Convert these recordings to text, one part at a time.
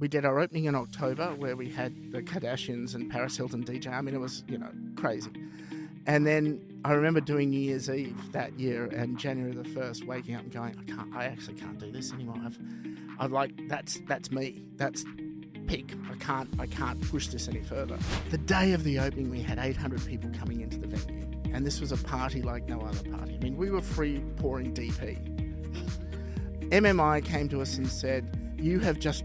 we did our opening in October where we had the Kardashians and Paris Hilton DJ. I mean, it was, crazy. And then I remember doing New Year's Eve that year and January the 1st, waking up and going, I actually can't do this anymore. I've like, that's me. That's peak. I can't push this any further. The day of the opening, we had 800 people coming into the venue. And this was a party like no other party. I mean, we were free pouring DP. MMI came to us and said, you have just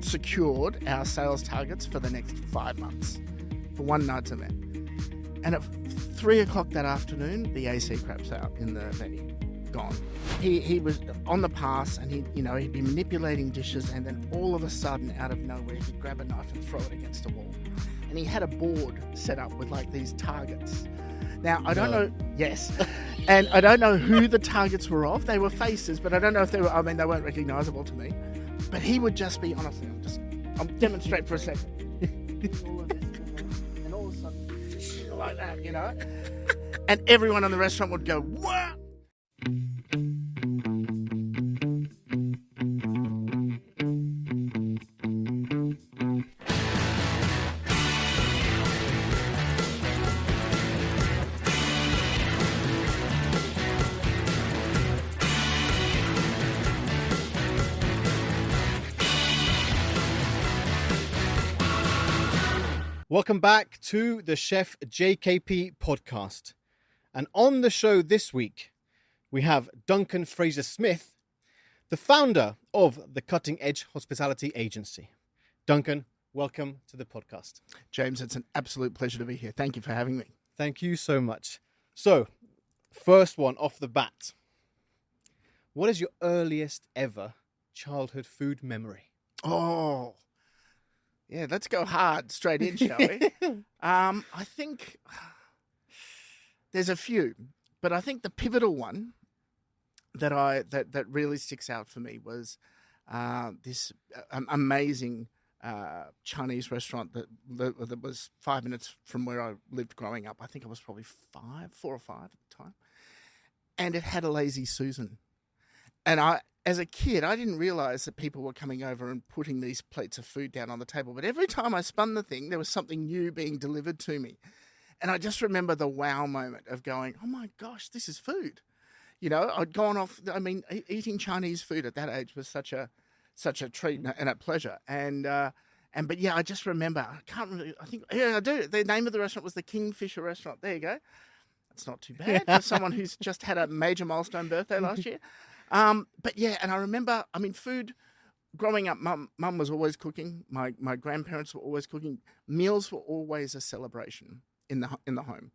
secured our sales targets for the next 5 months for one night's event. And at 3 o'clock that afternoon, the AC craps out in the venue. Gone. He was on the pass and he'd be manipulating dishes, and then all of a sudden, out of nowhere, he'd grab a knife and throw it against a wall. And he had a board set up with like these targets. Now, I don't know, yes, and I don't know who the targets were of. They were faces, but I don't know if they weren't recognisable to me. But he would just be, honestly, I'll demonstrate for a second. All of this, and all of a sudden, like that, and everyone in the restaurant would go, what? Welcome back to the Chef JKP Podcast. And on the show this week, we have Duncan Fraser Smith, the founder of the Cutting Edge Hospitality Agency. Duncan, welcome to the podcast. James, it's an absolute pleasure to be here. Thank you for having me. Thank you so much. So, first one off the bat. What is your earliest ever childhood food memory? Oh, yeah, let's go hard straight in, shall we? I think there's a few, but I think the pivotal one that really sticks out for me was this amazing Chinese restaurant that was 5 minutes from where I lived growing up. I think I was probably 4 or 5 at the time, and it had a Lazy Susan, and as a kid, I didn't realise that people were coming over and putting these plates of food down on the table. But every time I spun the thing, there was something new being delivered to me. And I just remember the wow moment of going, oh my gosh, this is food. I'd gone off, eating Chinese food at that age was such a treat and a pleasure. But yeah, I just remember, I do. The name of the restaurant was the Kingfisher Restaurant. There you go. That's not too bad for someone who's just had a major milestone birthday last year. But yeah, and I remember, food, growing up, mum was always cooking. My grandparents were always cooking. Meals were always a celebration in the home.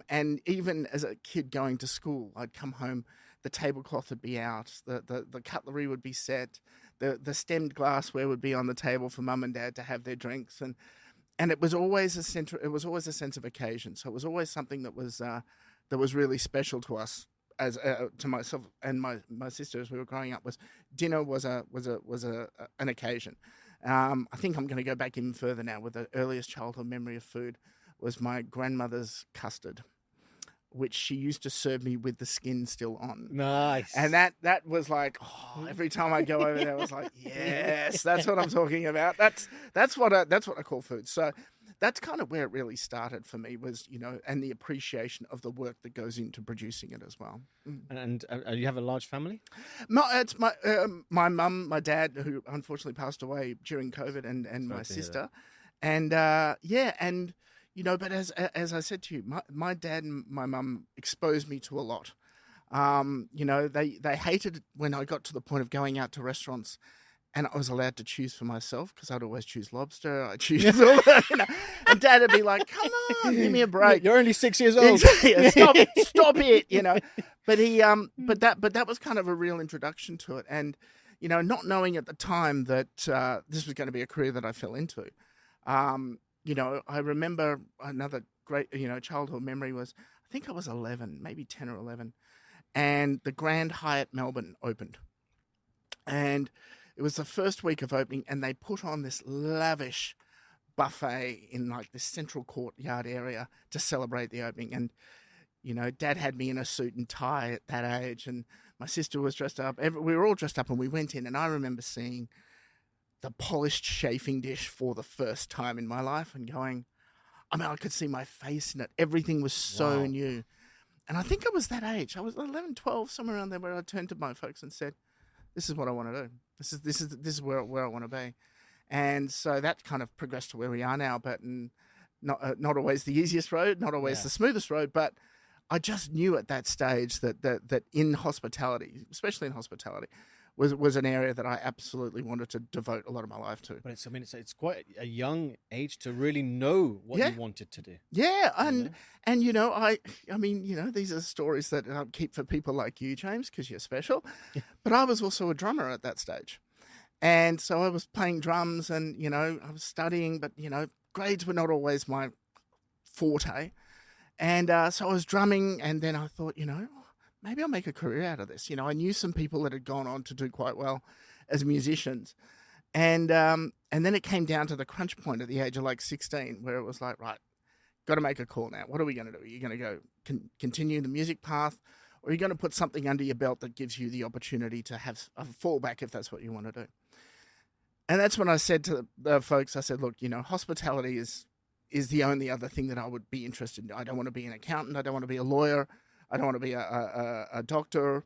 And even as a kid going to school, I'd come home, the tablecloth would be out, the cutlery would be set, the stemmed glassware would be on the table for mum and dad to have their drinks, and it was always a sense of occasion. So it was always something that was really special to us. As to myself and my sister as we were growing up, dinner was an occasion. I think I'm going to go back even further now. With the earliest childhood memory of food was my grandmother's custard, which she used to serve me with the skin still on. Nice. And that was like, every time I go over there, I was like, yes, that's what I'm talking about. That's what I call food. So that's kind of where it really started for me, was, and the appreciation of the work that goes into producing it as well. And you have a large family? No, it's my mum, my dad, who unfortunately passed away during COVID, and my sister. And but as I said to you, my dad and my mum exposed me to a lot. They hated when I got to the point of going out to restaurants and I was allowed to choose for myself, because I'd always choose lobster. I choose all that, and Dad would be like, "Come on, give me a break. You're only 6 years old. Stop it, But but that was kind of a real introduction to it, and not knowing at the time that this was going to be a career that I fell into. I remember another great childhood memory was, I think I was 11, maybe 10 or 11, and the Grand Hyatt Melbourne opened, and it was the first week of opening, and they put on this lavish buffet in like this central courtyard area to celebrate the opening. And, Dad had me in a suit and tie at that age, and my sister was dressed up. We were all dressed up, and we went in, and I remember seeing the polished chafing dish for the first time in my life and going, I could see my face in it. Everything was so new. And I think I was that age. I was 11, 12, somewhere around there, where I turned to my folks and said, this is what I want to do. This is where I want to be. And so that kind of progressed to where we are now, but not always the easiest road, not always the smoothest road, but I just knew at that stage that in hospitality, especially in hospitality, was an area that I absolutely wanted to devote a lot of my life to. But it's quite a young age to really know what you wanted to do. Yeah, and I mean, these are stories that I keep for people like you, James, because you're special. But I was also a drummer at that stage. And so I was playing drums and, I was studying, but, grades were not always my forte. And so I was drumming, and then I thought, maybe I'll make a career out of this. I knew some people that had gone on to do quite well as musicians. And then it came down to the crunch point at the age of like 16, where it was like, right, got to make a call now. What are we going to do? Are you going to go continue the music path, or are you going to put something under your belt that gives you the opportunity to have a fallback if that's what you want to do? And that's when I said to the folks, I said, look, hospitality is the only other thing that I would be interested in. I don't want to be an accountant. I don't want to be a lawyer. I don't want to be a doctor.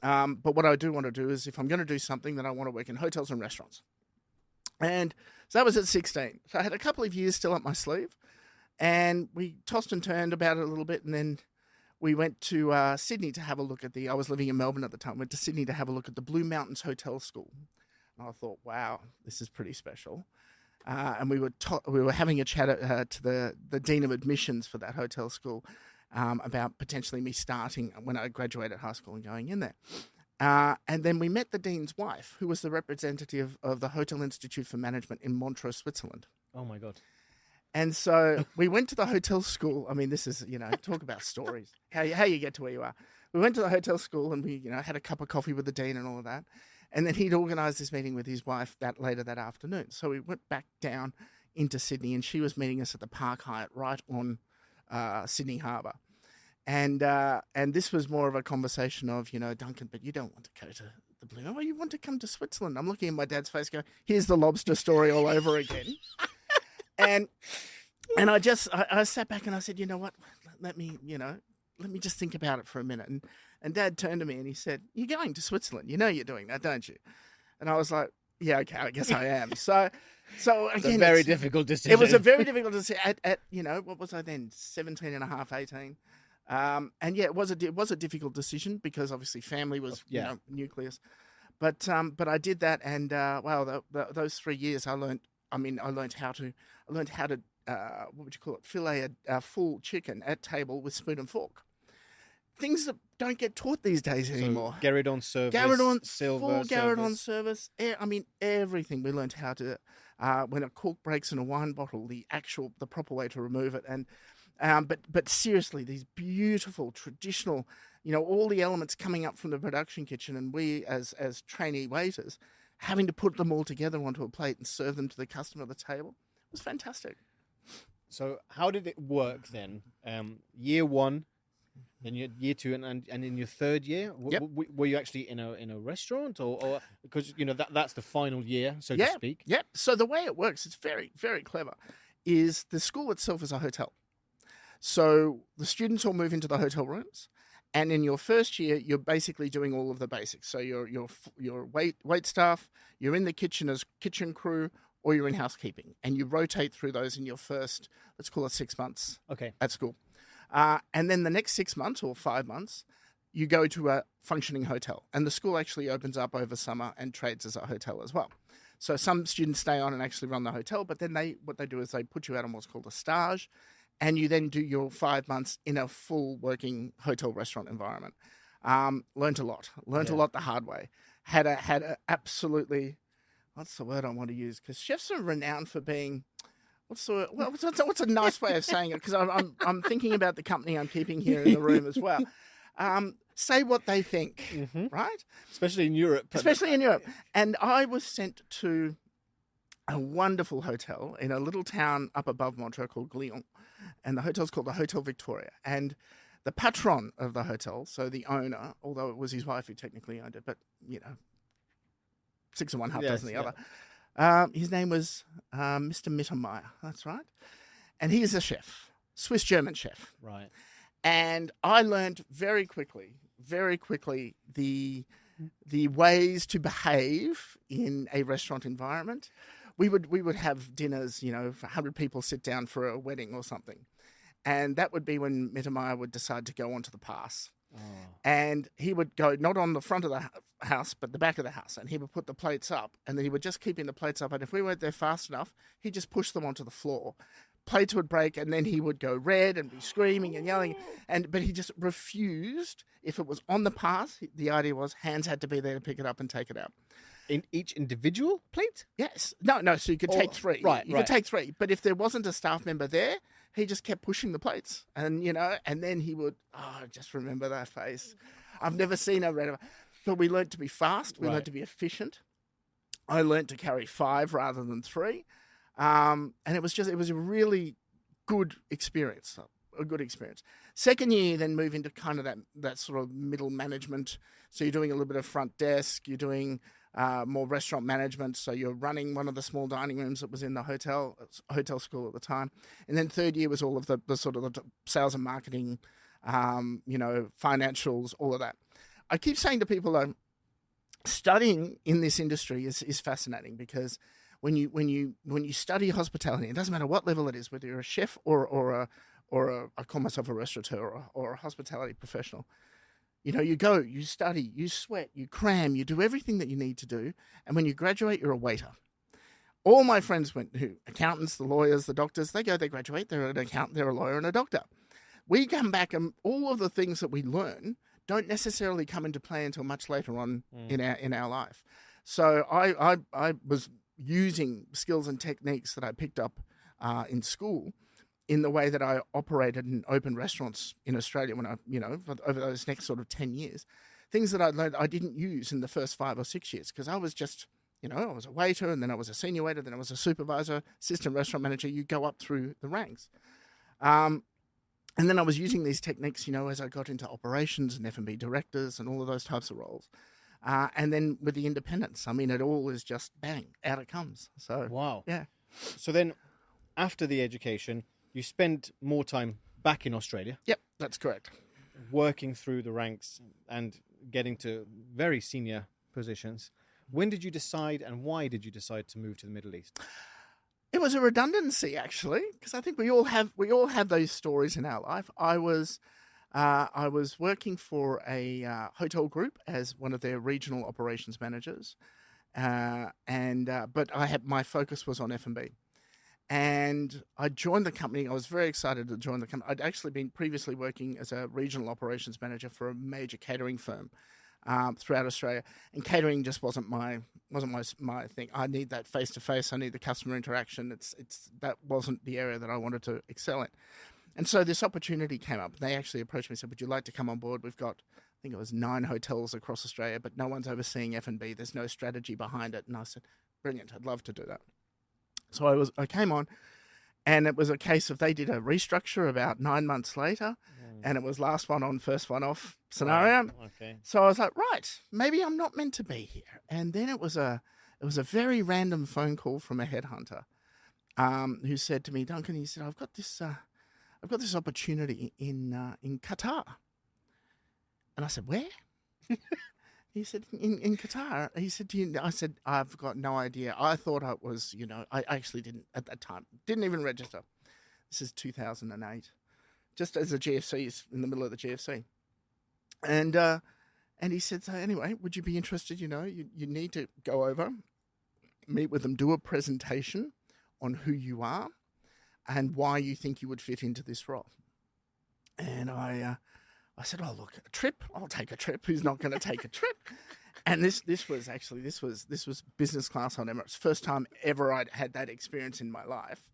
But what I do want to do is, if I'm going to do something, then I want to work in hotels and restaurants. And so that was at 16. So I had a couple of years still up my sleeve. And we tossed and turned about it a little bit. And then we went to Sydney to have a look at I was living in Melbourne at the time, went to Sydney to have a look at the Blue Mountains Hotel School. And I thought, wow, this is pretty special. And we were having a chat to the Dean of Admissions for that hotel school about potentially me starting when I graduated high school and going in there. And then we met the Dean's wife, who was the representative of the Hotel Institute for Management in Montreux, Switzerland. Oh, my God. And so we went to the hotel school. I mean, this is, talk about stories, how you get to where you are. We went to the hotel school and we, had a cup of coffee with the Dean and all of that. And then he'd organised this meeting with his wife later that afternoon. So we went back down into Sydney, and she was meeting us at the Park Hyatt right on Sydney Harbour. And this was more of a conversation of, Duncan, but you don't want to go to the Blue Mountains. You want to come to Switzerland. I'm looking at my dad's face going, here's the lobster story all over again. and I sat back and I said, you know what, let me just think about it for a minute. And Dad turned to me and he said, you're going to Switzerland. You know you're doing that, don't you? And I was like, yeah, okay, I guess I am. So again, it's a very difficult decision. It was a very difficult decision at what was I then, 17 and a half, 18. And yeah, it was a difficult decision because obviously family was, nucleus. But I did that, and wow, those 3 years I learned how to what would you call it? Fillet a full chicken at table with spoon and fork. Things that don't get taught these days anymore. Gueridon service, silver full Gueridon service. Everything we learned how to. When a cork breaks in a wine bottle, the proper way to remove it, and but seriously, these beautiful traditional, all the elements coming up from the production kitchen, and we as trainee waiters having to put them all together onto a plate and serve them to the customer at the table was fantastic. So how did it work then? Year one, then year two, and in your third year, were you actually in a restaurant, or because that's the final year, so to speak? Yeah. So the way it works, it's very, very clever. Is the school itself is a hotel, so the students all move into the hotel rooms, and in your first year, you're basically doing all of the basics. So your wait staff, you're in the kitchen as kitchen crew, or you're in housekeeping, and you rotate through those in your first, let's call it 6 months at school. And then the next 6 months or 5 months, you go to a functioning hotel, and the school actually opens up over summer and trades as a hotel as well. So some students stay on and actually run the hotel, but then what they do is they put you out on what's called a stage, and you then do your 5 months in a full working hotel restaurant environment. Learned a lot the hard way. Had a absolutely, what's the word I want to use? Because chefs are renowned for being, what's a nice way of saying it? Because I'm thinking about the company I'm keeping here in the room as well. Say what they think, right? Especially in Europe. And I was sent to a wonderful hotel in a little town up above Montreux called Glion. And the hotel's called the Hotel Victoria. And the patron of the hotel, so the owner, although it was his wife who technically owned it, but, 6 of one, half dozen the other, His name was Mr. Mittermeier. That's right. And he is a chef, Swiss-German chef. Right. And I learned very quickly, the ways to behave in a restaurant environment. We would have dinners, you know, for 100 people sit down for a wedding or something. And that would be when Mittermeier would decide to go onto the pass. Oh. And he would go not on the front of the house, but the back of the house. And he would put the plates up, and then he would just keep the plates up. And if we weren't there fast enough, he'd just push them onto the floor. Plates would break, and then he would go red and be screaming and yelling. But he just refused. If it was on the pass, the idea was hands had to be there to pick it up and take it out. In each individual plate? Yes. No. So you could take three. Right. You could take three. But if there wasn't a staff member there, he just kept pushing the plates. And, you know, and then he would, just remember that face. I've never seen a red. But we learned to be fast. We learned to be efficient. I learned to carry 5 rather than 3. And it was a really good experience. A good experience. Second year, then move into kind of that sort of middle management. So you're doing a little bit of front desk. You're doing more restaurant management. So you're running one of the small dining rooms that was in the hotel school at the time. And then third year was all of the sort of the sales and marketing, financials, all of that. I keep saying to people, though, studying in this industry is fascinating because when you study hospitality, it doesn't matter what level it is, whether you're a chef or I call myself a restaurateur or a hospitality professional. You know, you go, you study, you sweat, you cram, you do everything that you need to do. And when you graduate, you're a waiter. All my friends accountants, the lawyers, the doctors, they graduate, they're an accountant, they're a lawyer and a doctor. We come back and all of the things that we learn don't necessarily come into play until much later on in our life. So I was using skills and techniques that I picked up in school in the way that I operated and opened restaurants in Australia when over those next sort of 10 years, things that I learned I didn't use in the first 5 or 6 years because I was just, I was a waiter and then I was a senior waiter, then I was a supervisor, assistant restaurant manager. You go up through the ranks. And then I was using these techniques, as I got into operations and F&B directors and all of those types of roles. And then with the independence, it all is just bang, out it comes. So, wow. Yeah. So then after the education, you spent more time back in Australia. Yep, that's correct. Working through the ranks and getting to very senior positions. When did you decide and why did you decide to move to the Middle East? It was a redundancy, actually, because I think we all have those stories in our life. I was working for a hotel group as one of their regional operations managers, but my focus was on F&B. And I joined the company. I was very excited to join the company. I'd actually been previously working as a regional operations manager for a major catering firm throughout Australia, and catering just wasn't my thing. I need that face to face. I need the customer interaction. That wasn't the area that I wanted to excel in. And so this opportunity came up. They actually approached me and said, "Would you like to come on board? We've got, I think it was 9 hotels across Australia, but no one's overseeing F&B. There's no strategy behind it." And I said, "Brilliant! I'd love to do that." So I came on, and it was a case of they did a restructure about 9 months later, and it was last one on, first one off scenario. Right. Okay. So I was like, right, maybe I'm not meant to be here. And then it was a very random phone call from a headhunter, who said to me, "Duncan," he said, I've got this opportunity in Qatar." And I said, "Where?" He said, in Qatar. He said, I said, "I've got no idea. I thought it was, I actually didn't at that time. Didn't even register." This is 2008. Just as the GFC is in the middle of the GFC. And he said, "So anyway, would you be interested? You need to go over, meet with them, do a presentation on who you are and why you think you would fit into this role." And I said, "Oh, look, a trip. I'll take a trip. Who's not going to take a trip?" And this was business class on Emirates. First time ever I'd had that experience in my life.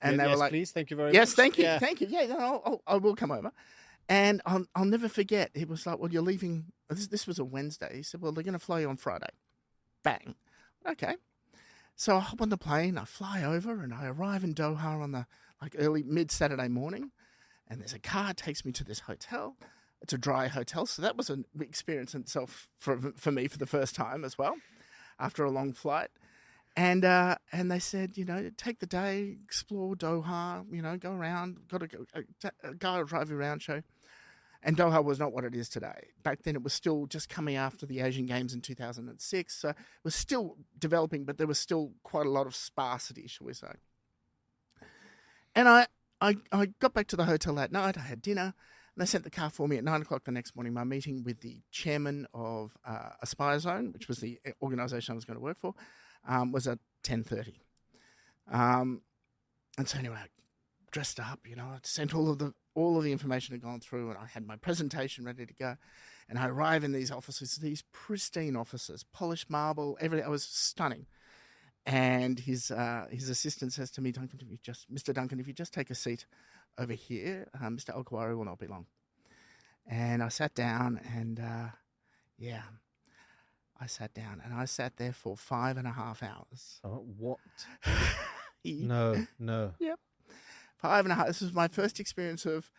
And they were like, "Please, thank you very much." "Yes, thank you, Yeah. thank you. Yeah, no, I will come over." And I'll never forget. It was like, "Well, you're leaving." This was a Wednesday. He said, "Well, they're going to fly you on Friday." Bang. Okay. So I hop on the plane. I fly over, and I arrive in Doha on the early mid Saturday morning. And there's a car that takes me to this hotel. It's a dry hotel, so that was an experience in itself for me for the first time as well, after a long flight. And they said, take the day, explore Doha, go around, got to go, guy will drive you around, show. And Doha was not what it is today. Back then, it was still just coming after the Asian Games in 2006. So it was still developing, but there was still quite a lot of sparsity, shall we say. And I got back to the hotel that night. I had dinner, and they sent the car for me at 9 o'clock the next morning. My meeting with the chairman of Aspire Zone, which was the organisation I was going to work for, was at 10:30. And so anyway, I dressed up, I sent all of the information had gone through, and I had my presentation ready to go. And I arrive in these offices, these pristine offices, polished marble, everything. I was stunning. And his assistant says to me, Mr. Duncan, if you just take a seat over here, Mr. Al-Kawari will not be long. And I sat down, and I sat down, and I sat there for 5.5 hours. Oh, what? No. Yep. 5.5. This was my first experience of,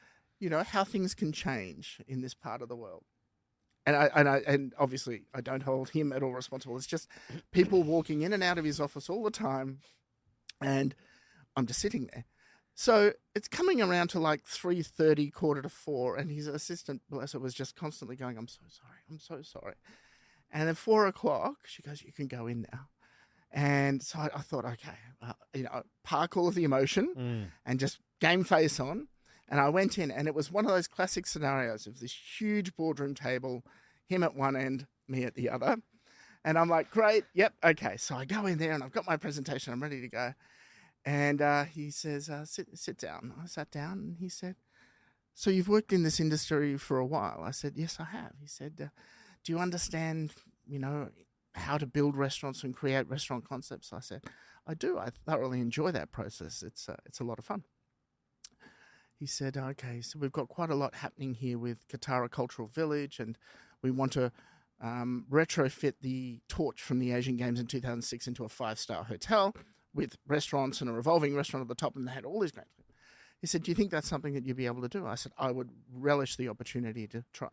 how things can change in this part of the world. And obviously I don't hold him at all responsible. It's just people walking in and out of his office all the time, and I'm just sitting there. So it's coming around to like 3:30, 3:45, and his assistant, bless her, was just constantly going, I'm so sorry. And then 4 o'clock, she goes, you can go in now. And so I thought, okay, park all of the emotion and just game face on. And I went in, and it was one of those classic scenarios of this huge boardroom table, him at one end, me at the other. And I'm like, great, yep, okay. So I go in there, and I've got my presentation. I'm ready to go. And he says, sit down. I sat down, and he said, so you've worked in this industry for a while? I said, yes, I have. He said, do you understand, how to build restaurants and create restaurant concepts? I said, I do. I thoroughly enjoy that process. It's a lot of fun. He said, okay, so we've got quite a lot happening here with Katara Cultural Village, and we want to retrofit the torch from the Asian Games in 2006 into a 5-star hotel with restaurants and a revolving restaurant at the top, and they had all these great things. He said, do you think that's something that you'd be able to do? I said, I would relish the opportunity to try.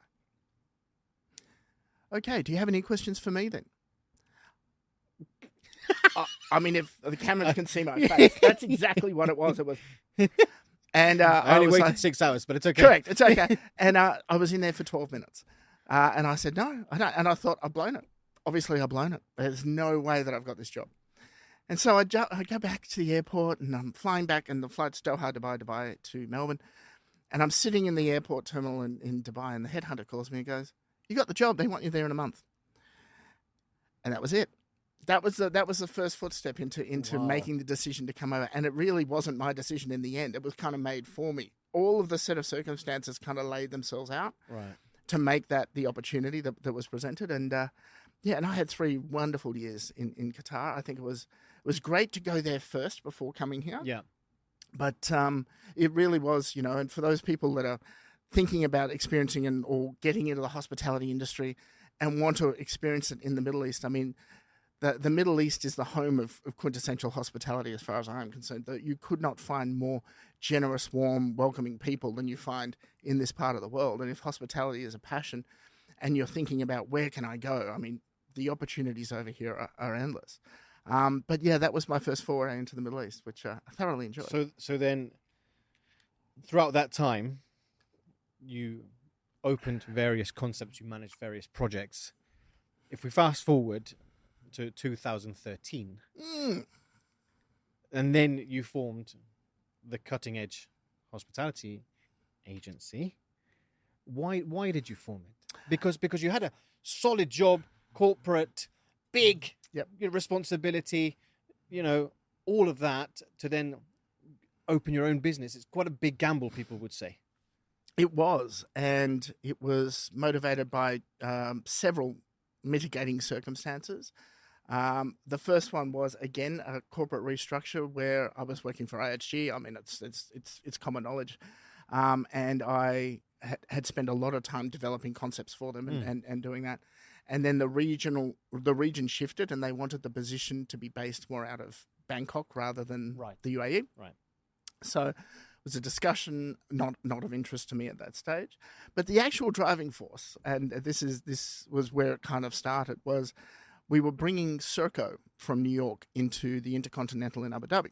Okay, do you have any questions for me then? I mean, if the cameras can see my face, that's exactly what it was. It was... And I only waited like, 6 hours, but it's okay. Correct, it's okay. And I was in there for 12 minutes. And I said, no, I don't. And I thought, I've blown it. Obviously, I've blown it. There's no way that I've got this job. And so I go back to the airport, and I'm flying back, and the flight's Doha, Dubai to Melbourne. And I'm sitting in the airport terminal in Dubai, and the headhunter calls me and goes, you got the job. They want you there in a month. And that was it. That was the first footstep into making the decision to come over. And it really wasn't my decision in the end. It was kind of made for me. All of the set of circumstances kind of laid themselves out to make that the opportunity that was presented. And and I had 3 wonderful years in Qatar. I think it was great to go there first before coming here. Yeah. But it really was, and for those people that are thinking about experiencing or getting into the hospitality industry and want to experience it in the Middle East, I mean, the Middle East is the home of quintessential hospitality as far as I'm concerned. That you could not find more generous, warm, welcoming people than you find in this part of the world. And if hospitality is a passion and you're thinking about where can I go, I mean, the opportunities over here are endless. But yeah, that was my first foray into the Middle East, which I thoroughly enjoyed. So then throughout that time, you opened various concepts, you managed various projects. If we fast forward to 2013, and then you formed the Cutting Edge Hospitality Agency. Why did you form it? Because you had a solid job, corporate, big responsibility, all of that, to then open your own business. It's quite a big gamble, people would say. It was, and it was motivated by several mitigating circumstances. The first one was, again, a corporate restructure where I was working for IHG. I mean, it's common knowledge. And I had spent a lot of time developing concepts for them and doing that. And then the region shifted, and they wanted the position to be based more out of Bangkok rather than the UAE. Right. So it was a discussion not of interest to me at that stage. But the actual driving force, and this was where it kind of started, was we were bringing Serco from New York into the Intercontinental in Abu Dhabi.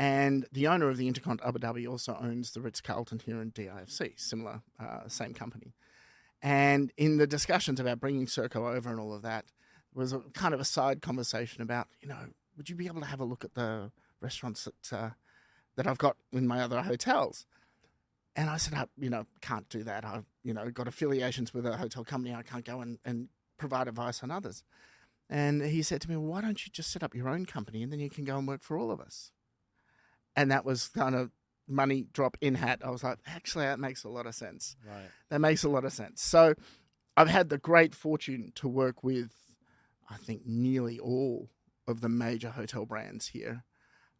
And the owner of the Intercont Abu Dhabi also owns the Ritz-Carlton here in DIFC, similar, same company. And in the discussions about bringing Serco over and all of that, was a kind of a side conversation about, would you be able to have a look at the restaurants that I've got in my other hotels? And I said, I can't do that. I've, got affiliations with a hotel company. I can't go and provide advice on others. And he said to me, well, why don't you just set up your own company and then you can go and work for all of us? And that was kind of money drop in hat. I was like, actually, that makes a lot of sense. Right. That makes a lot of sense. So I've had the great fortune to work with, I think, nearly all of the major hotel brands here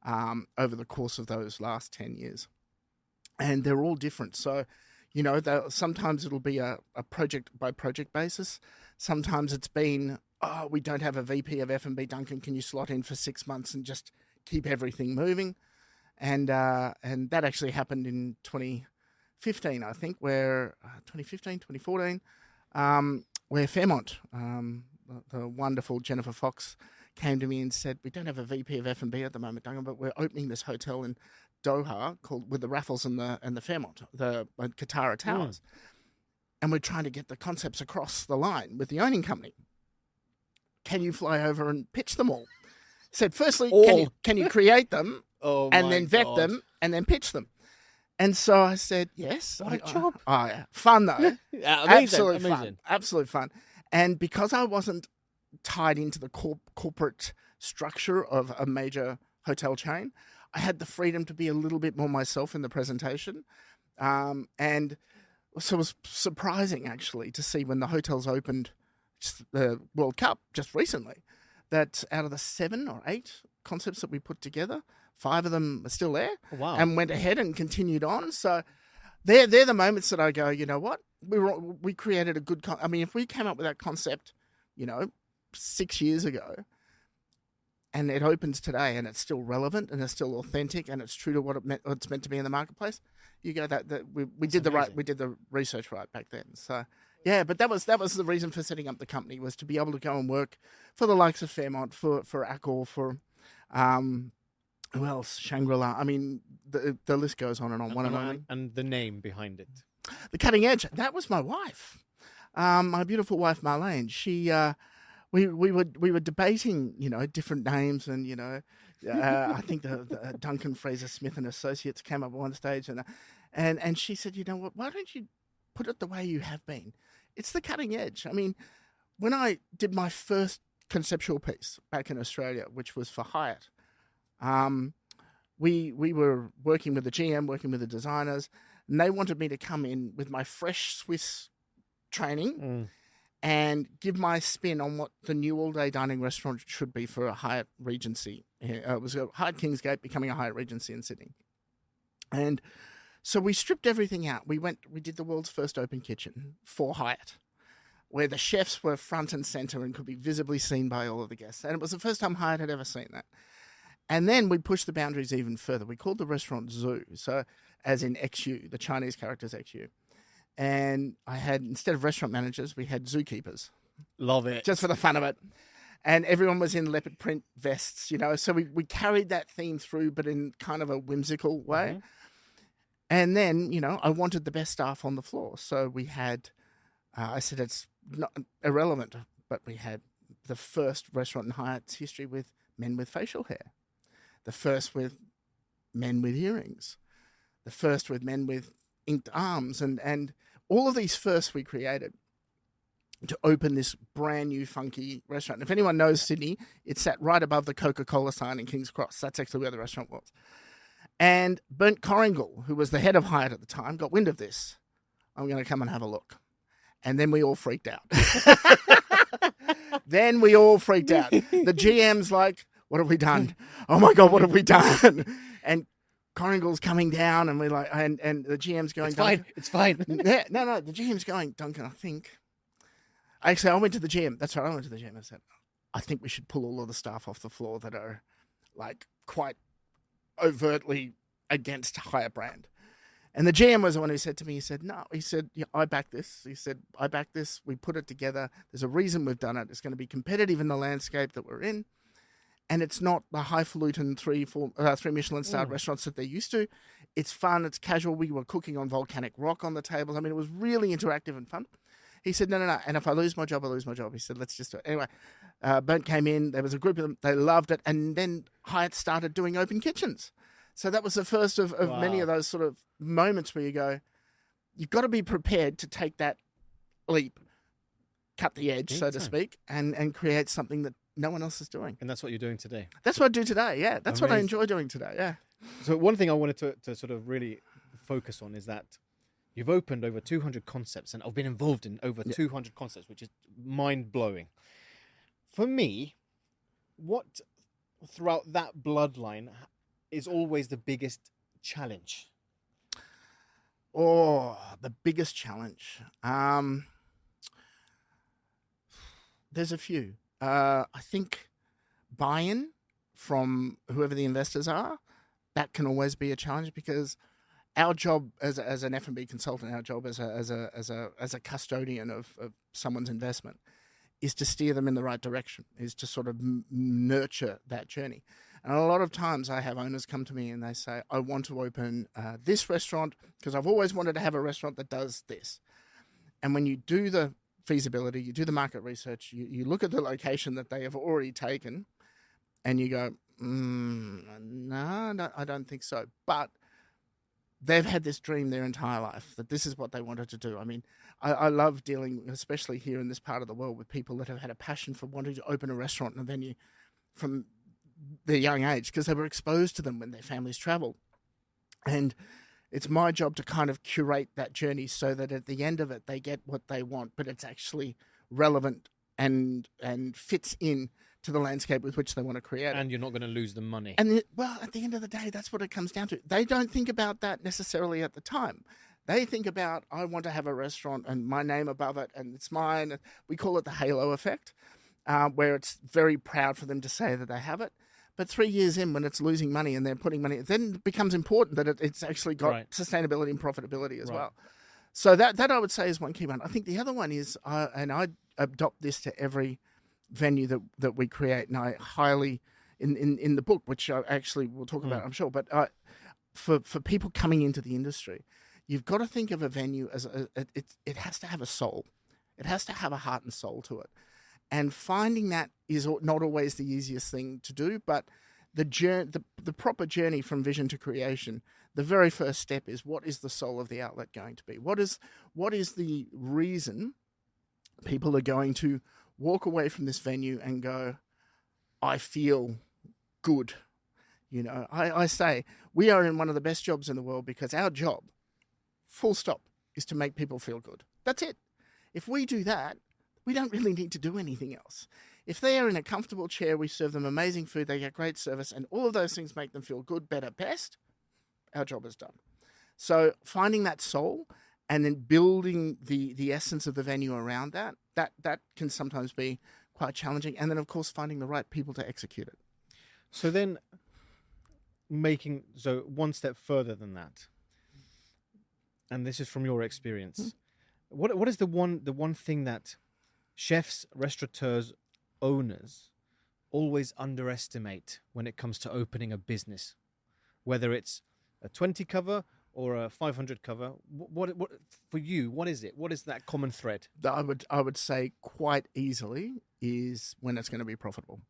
over the course of those last 10 years. And they're all different. So, sometimes it'll be a project by project basis. Sometimes it's been, we don't have a VP of F&B, Duncan, can you slot in for 6 months and just keep everything moving? And that actually happened in 2015, I think, 2014, where Fairmont, the wonderful Jennifer Fox, came to me and said, we don't have a VP of F&B at the moment, Duncan, but we're opening this hotel in Doha with the Raffles and the Fairmont, the Katara Towers. And we're trying to get the concepts across the line with the owning company. Can you fly over and pitch them all? Said, firstly, can you create them and then vet them and then pitch them? And so I said, yes. What a job. Yeah. Fun, though. Amazing. Fun. Absolute fun. And because I wasn't tied into the corporate structure of a major hotel chain, I had the freedom to be a little bit more myself in the presentation. And so it was surprising, actually, to see when the hotels opened the World Cup just recently, that out of the 7 or 8 concepts that we put together, 5 of them are still there. Oh, wow. And went ahead and continued on. So they're the moments that I go, you know what? We created a good if we came up with that concept, 6 years ago, and it opens today and it's still relevant and it's still authentic and it's true to what it's meant to be in the marketplace, you go that we did the research right back then. So yeah, but that was the reason for setting up the company, was to be able to go and work for the likes of Fairmont, for Accor, for who else? Shangri-La. I mean, the list goes on and on. And the name behind it. The Cutting Edge. That was my wife, my beautiful wife Marlene. She, we were debating, different names, and I think the Duncan Fraser Smith and Associates came up at one stage, and she said, you know what? Why don't you put it the way you have been? It's the Cutting Edge. I mean, when I did my first conceptual piece back in Australia, which was for Hyatt, we were working with the GM, working with the designers, and they wanted me to come in with my fresh Swiss training and give my spin on what the new all-day dining restaurant should be for a Hyatt Regency. It was a Hyatt Kingsgate becoming a Hyatt Regency in Sydney. And so we stripped everything out. We did the world's first open kitchen for Hyatt, where the chefs were front and center and could be visibly seen by all of the guests. And it was the first time Hyatt had ever seen that. And then we pushed the boundaries even further. We called the restaurant Zoo, so as in XU, the Chinese characters XU. And I had, instead of restaurant managers, we had zookeepers. Love it. Just for the fun of it. And everyone was in leopard print vests, so we carried that theme through, but in kind of a whimsical way. Mm-hmm. And then, I wanted the best staff on the floor. So we had, I said it's not irrelevant, but we had the first restaurant in Hyatt's history with men with facial hair. The first with men with earrings. The first with men with inked arms. And all of these firsts we created to open this brand new funky restaurant. And if anyone knows Sydney, it sat right above the Coca-Cola sign in King's Cross. That's actually where the restaurant was. And Bernd Korringel, who was the head of Hyatt at the time, got wind of this. I'm going to come and have a look. And then we all freaked out. The GM's like, what have we done? Oh my God, what have we done? And Korringel's coming down, and we're like, and the GM's going, it's fine. Yeah, no, the GM's going, Duncan, I think. Actually, I went to the GM. That's right, I went to the GM and said, I think we should pull all of the staff off the floor that are like quite overtly against Hyatt brand. And the GM was the one who said to me, he said, no, he said, yeah, I back this. He said, I back this. We put it together. There's a reason we've done it. It's going to be competitive in the landscape that we're in. And it's not the highfalutin three Michelin starred restaurants that they're used to. It's fun. It's casual. We were cooking on volcanic rock on the tables. I mean, it was really interactive and fun. He said, no. And if I lose my job, I lose my job. He said, let's just do it. Anyway, Bernd came in. There was a group of them. They loved it. And then Hyatt started doing open kitchens. So that was the first of many of those sort of moments where you go, you've got to be prepared to take that leap, cut the edge, so to speak, and create something that no one else is doing. And that's what you're doing today. That's what I do today, yeah. That's what I enjoy doing today, yeah. So one thing I wanted to sort of really focus on is that you've opened over 200 concepts, and I've been involved in over 200 concepts, which is mind-blowing. For me, what throughout that bloodline is always the biggest challenge? Oh, the biggest challenge. There's a few. I think buy-in from whoever the investors are, that can always be a challenge, because our job as an F&B consultant, our job as a custodian of someone's investment is to steer them in the right direction, is to sort of nurture that journey. And a lot of times I have owners come to me and they say, I want to open this restaurant because I've always wanted to have a restaurant that does this. And when you do the feasibility, you do the market research, you look at the location that they have already taken, and you go, no, I don't think so. But they've had this dream their entire life that this is what they wanted to do. I mean, I love dealing, especially here in this part of the world, with people that have had a passion for wanting to open a restaurant and a venue from their young age, because they were exposed to them when their families travel. And it's my job to kind of curate that journey so that at the end of it, they get what they want, but it's actually relevant and fits in to the landscape with which they want to create. And you're not going to lose the money. And at the end of the day, that's what it comes down to. They don't think about that necessarily at the time. They think about, I want to have a restaurant and my name above it and it's mine. We call it the halo effect, where it's very proud for them to say that they have it. But 3 years in, when it's losing money and they're putting money, then it becomes important that it's actually got sustainability and profitability as well. So that I would say is one key one. I think the other one is, and I adopt this to every venue that we create, and I highly, in the book, which I actually will talk about, I'm sure, but for people coming into the industry, you've got to think of a venue as it has to have a soul. It has to have a heart and soul to it. And finding that is not always the easiest thing to do, but the proper journey from vision to creation, the very first step is, what is the soul of the outlet going to be? What is the reason people are going to walk away from this venue and go, I feel good? You know, I say we are in one of the best jobs in the world, because our job, full stop, is to make people feel good. That's it. If we do that, we don't really need to do anything else. If they are in a comfortable chair, we serve them amazing food, they get great service, and all of those things make them feel good, better, best, our job is done. So finding that soul and then building the essence of the venue around that can sometimes be quite challenging. And then, of course, finding the right people to execute it. So then one step further than that, and this is from your experience, what is the one thing that chefs, restaurateurs, owners always underestimate when it comes to opening a business, whether it's a 20 cover or a 500 cover? What for you? What is it? What is that common thread? I would say quite easily is when it's going to be profitable.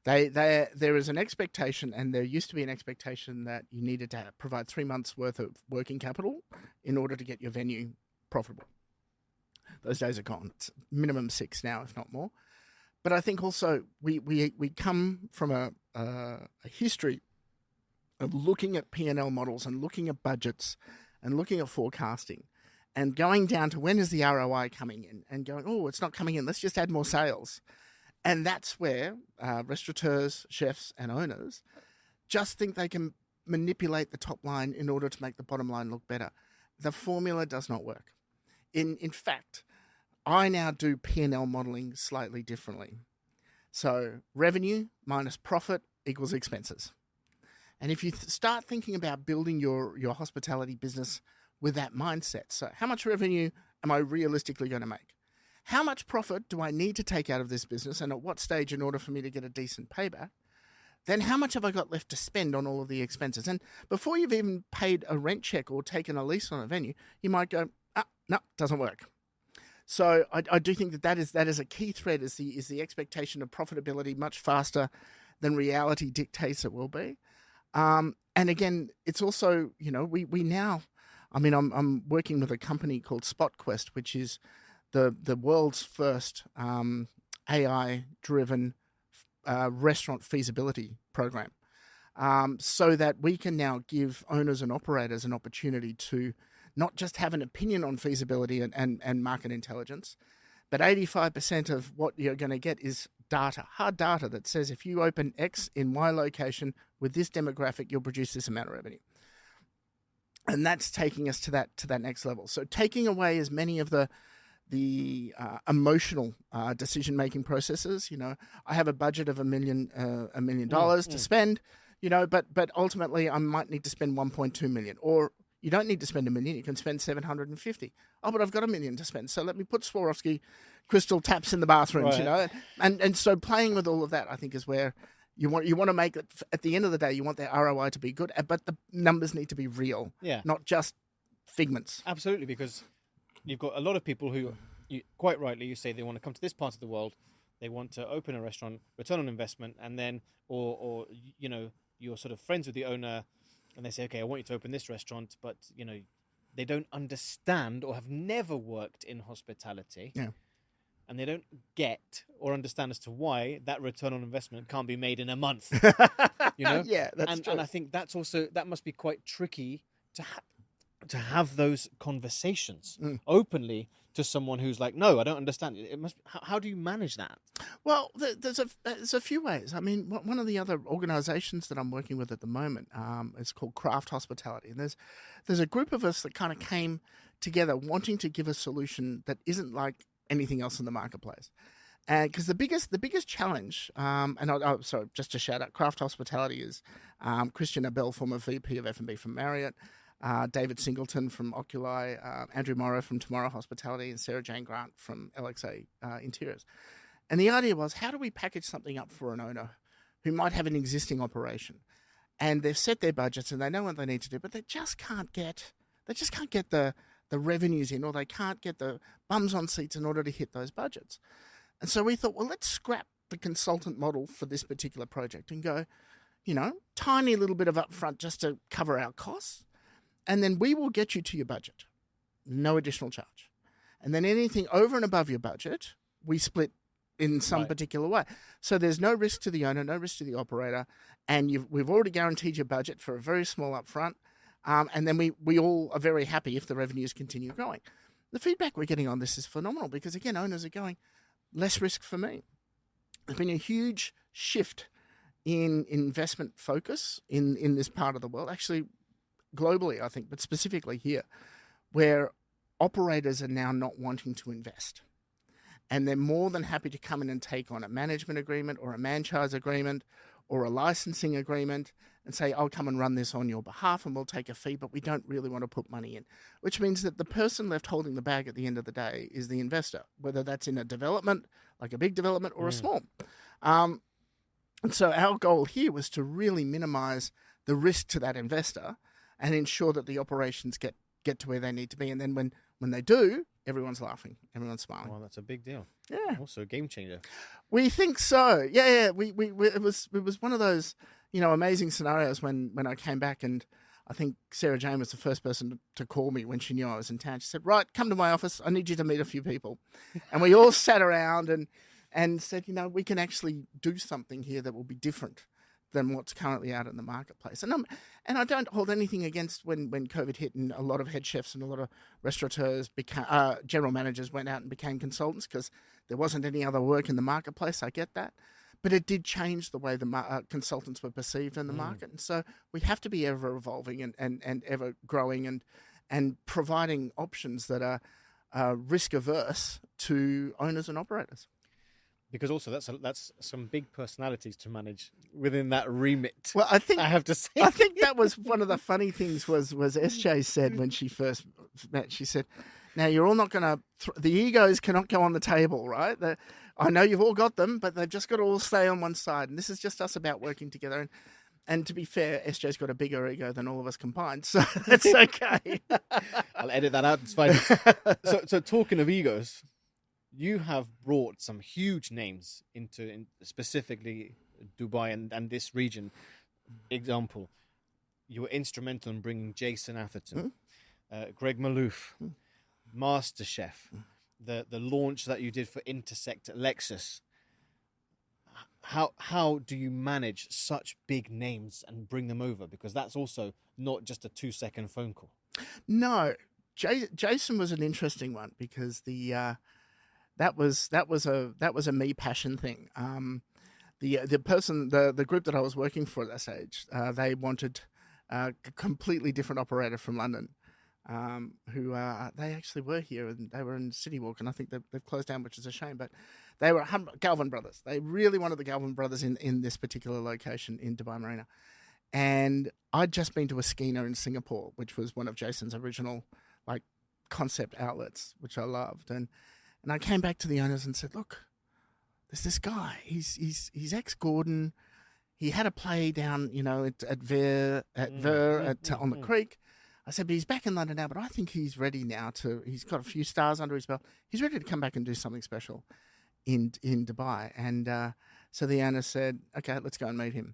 There is an expectation, and there used to be an expectation, that you needed to provide 3 months worth of working capital in order to get your venue profitable. Those days are gone. It's minimum 6 now, if not more. But I think also we come from a history of looking at P&L models and looking at budgets and looking at forecasting and going down to, when is the ROI coming in, and going, oh, it's not coming in, let's just add more sales. And that's where restaurateurs, chefs and owners just think they can manipulate the top line in order to make the bottom line look better. The formula does not work. In fact, I now do P&L modeling slightly differently. So revenue minus profit equals expenses. And if you start thinking about building your hospitality business with that mindset, so how much revenue am I realistically going to make? How much profit do I need to take out of this business, and at what stage in order for me to get a decent payback? Then how much have I got left to spend on all of the expenses? And before you've even paid a rent check or taken a lease on a venue, you might go, no, doesn't work. So I do think that is a key thread, is the expectation of profitability much faster than reality dictates it will be. And again, it's also, we now, I'm working with a company called SpotQuest, which is the world's first AI-driven restaurant feasibility program, so that we can now give owners and operators an opportunity to not just have an opinion on feasibility and market intelligence, but 85% of what you're going to get is data, hard data that says if you open X in Y location with this demographic, you'll produce this amount of revenue. And that's taking us to that next level. So taking away as many of the emotional decision-making processes. I have a budget of $1 million to spend, but ultimately I might need to spend 1.2 million, or you don't need to spend $1 million. You can spend 750. Oh, but I've got $1 million to spend. So let me put Swarovski crystal taps in the bathrooms, right. And so playing with all of that, I think, is where you want to make it. At the end of the day, you want their ROI to be good, but the numbers need to be real, not just figments. Absolutely, because you've got a lot of people who, quite rightly, you say they want to come to this part of the world, they want to open a restaurant, return on investment, and then, or you're sort of friends with the owner, and they say, okay, I want you to open this restaurant, but, they don't understand or have never worked in hospitality. Yeah. And they don't get or understand as to why that return on investment can't be made in a month. Yeah, that's true. And I think that must be quite tricky to have those conversations openly to someone who's like, no, I don't understand. It must. How do you manage that? Well, there's a few ways. I mean, one of the other organisations that I'm working with at the moment is called Craft Hospitality, and there's a group of us that kind of came together wanting to give a solution that isn't like anything else in the marketplace. And because the biggest challenge, sorry, just to shout out, Craft Hospitality is Christian Abel, former VP of F&B from Marriott, David Singleton from Oculi, Andrew Morrow from Tomorrow Hospitality, and Sarah Jane Grant from LXA Interiors. And the idea was, how do we package something up for an owner who might have an existing operation, and they've set their budgets and they know what they need to do, but they just can't get the revenues in, or they can't get the bums on seats in order to hit those budgets. And so we thought, well, let's scrap the consultant model for this particular project and go, tiny little bit of upfront just to cover our costs. And then we will get you to your budget, no additional charge. And then anything over and above your budget, we split in some particular way. So there's no risk to the owner, no risk to the operator, and we've already guaranteed your budget for a very small upfront. And then we all are very happy if the revenues continue growing. The feedback we're getting on this is phenomenal because, again, owners are going, less risk for me. There's been a huge shift in investment focus in this part of the world, actually globally, I think, but specifically here, where operators are now not wanting to invest. And they're more than happy to come in and take on a management agreement or a franchise agreement or a licensing agreement and say, I'll come and run this on your behalf and we'll take a fee, but we don't really want to put money in, which means that the person left holding the bag at the end of the day is the investor, whether that's in a development, like a big development, or a small. And so our goal here was to really minimize the risk to that investor and ensure that the operations get to where they need to be. And then when they do, everyone's laughing, everyone's smiling. Well, that's a big deal. Yeah. Also a game changer. We think so. Yeah. We it was one of those, amazing scenarios when I came back, and I think Sarah Jane was the first person to call me when she knew I was in town. She said, right, come to my office. I need you to meet a few people. And we all sat around and said, we can actually do something here that will be different than what's currently out in the marketplace. And I don't hold anything against when COVID hit and a lot of head chefs and a lot of restaurateurs, general managers went out and became consultants because there wasn't any other work in the marketplace. I get that. But it did change the way the consultants were perceived in the market. And so we have to be ever evolving and ever growing and providing options that are risk averse to owners and operators. Because also that's some big personalities to manage within that remit. Well, I think I have to say, I think that was one of the funny things was SJ said when she first met. She said, "Now you're all not going to the egos cannot go on the table, right? I know you've all got them, but they've just got to all stay on one side. And this is just us about working together." And to be fair, SJ's got a bigger ego than all of us combined, so that's okay. I'll edit that out. It's fine. So talking of egos, you have brought some huge names into specifically Dubai and this region. Example, you were instrumental in bringing Jason Atherton, Greg Malouf, MasterChef, the launch that you did for Intersect at Lexus. How do you manage such big names and bring them over? Because that's also not just a 2-second phone call. No, Jason was an interesting one because that was a me passion thing. The group that I was working for at that stage, they wanted a completely different operator from London, who they actually were here and they were in City Walk, and I think they've closed down, which is a shame. But they were Galvin Brothers. They really wanted the Galvin Brothers in this particular location in Dubai Marina. And I'd just been to a Skeena in Singapore, which was one of Jason's original concept outlets, which I loved. And I came back to the owners and said, "Look, there's this guy. He's ex-Gordon. He had a play down, at Ver on the creek." I said, "But he's back in London now, but I think he's ready now he's got a few stars under his belt. He's ready to come back and do something special in Dubai." And so the owner said, "Okay, let's go and meet him."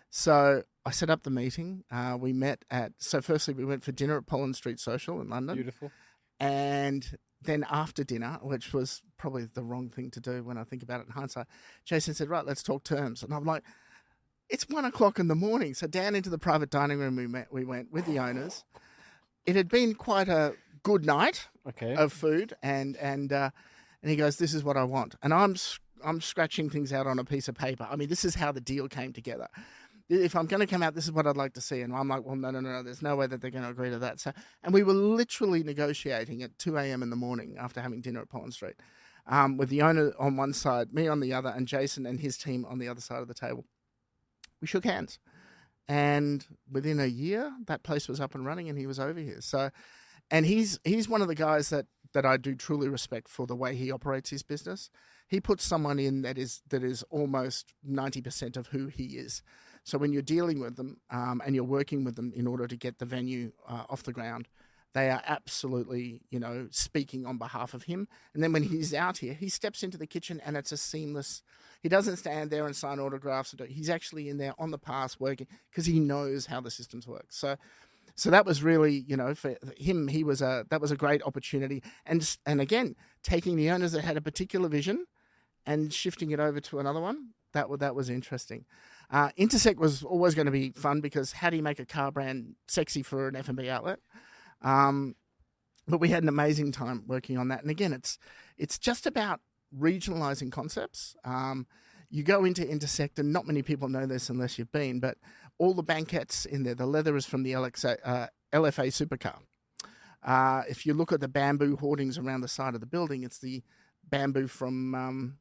So I set up the meeting. We met firstly we went for dinner at Pollen Street Social in London. Beautiful. And then after dinner, which was probably the wrong thing to do when I think about it in hindsight, Jason said, "Right, let's talk terms." And I'm like, it's 1:00 in the morning. So down into the private dining room we went with the owners. It had been quite a good night of food, and he goes, "This is what I want." And I'm scratching things out on a piece of paper. I mean, this is how the deal came together. If I'm going to come out, this is what I'd like to see. And I'm like, "Well, no, there's no way that they're going to agree to that." So, and we were literally negotiating at 2 a.m. in the morning after having dinner at Pollen Street, with the owner on one side, me on the other, and Jason and his team on the other side of the table. We shook hands. And within a year, that place was up and running and he was over here. So, and he's one of the guys that I do truly respect for the way he operates his business. He puts someone in that is almost 90% of who he is. So when you're dealing with them and you're working with them in order to get the venue off the ground, they are absolutely, speaking on behalf of him. And then when he's out here, he steps into the kitchen and it's a seamless. He doesn't stand there and sign autographs. He's actually in there on the pass working because he knows how the systems work. So that was really, for him, that was a great opportunity. And again, taking the owners that had a particular vision and shifting it over to another one, that was interesting. Intersect was always going to be fun because how do you make a car brand sexy for an F&B outlet? But we had an amazing time working on that. And again, it's just about regionalizing concepts. You go into Intersect, and not many people know this unless you've been, but all the banquettes in there, the leather is from the LFA supercar. If you look at the bamboo hoardings around the side of the building, it's the bamboo from...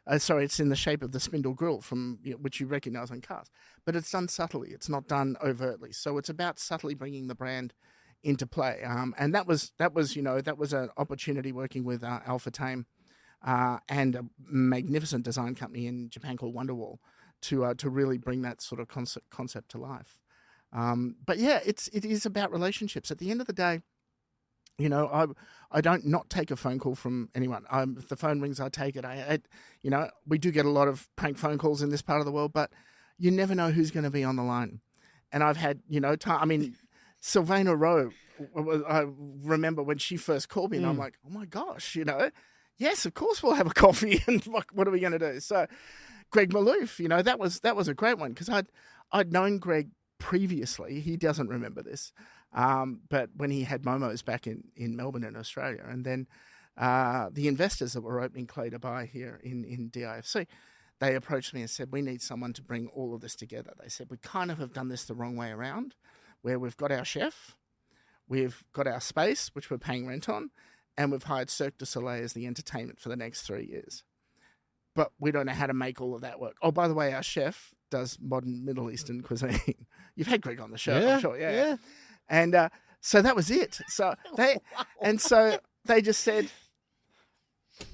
it's in the shape of the spindle grill from which you recognise on cars, but it's done subtly. It's not done overtly. So it's about subtly bringing the brand into play. And that was an opportunity working with Alpha Tame and a magnificent design company in Japan called Wonderwall to really bring that sort of concept to life. But yeah, it is about relationships. At the end of the day, I don't not take a phone call from anyone. If the phone rings, I take it. We do get a lot of prank phone calls in this part of the world, but you never know who's going to be on the line. And I've had, Sylvana Rowe, I remember when she first called me and I'm like, oh my gosh, yes, of course we'll have a coffee and what are we going to do? So Greg Malouf, that was a great one because I'd known Greg previously. He doesn't remember this. But when he had Momo's back in Melbourne in Australia, and then the investors that were opening Clay Dubai here in DIFC, they approached me and said, "We need someone to bring all of this together." They said, "We kind of have done this the wrong way around, where we've got our chef, we've got our space, which we're paying rent on, and we've hired Cirque du Soleil as the entertainment for the next 3 years." but we don't know how to make all of that work. Oh, by the way, our chef does modern Middle Eastern cuisine. You've had Greg on the show, I'm sure. Yeah. And so that was it. So they just said,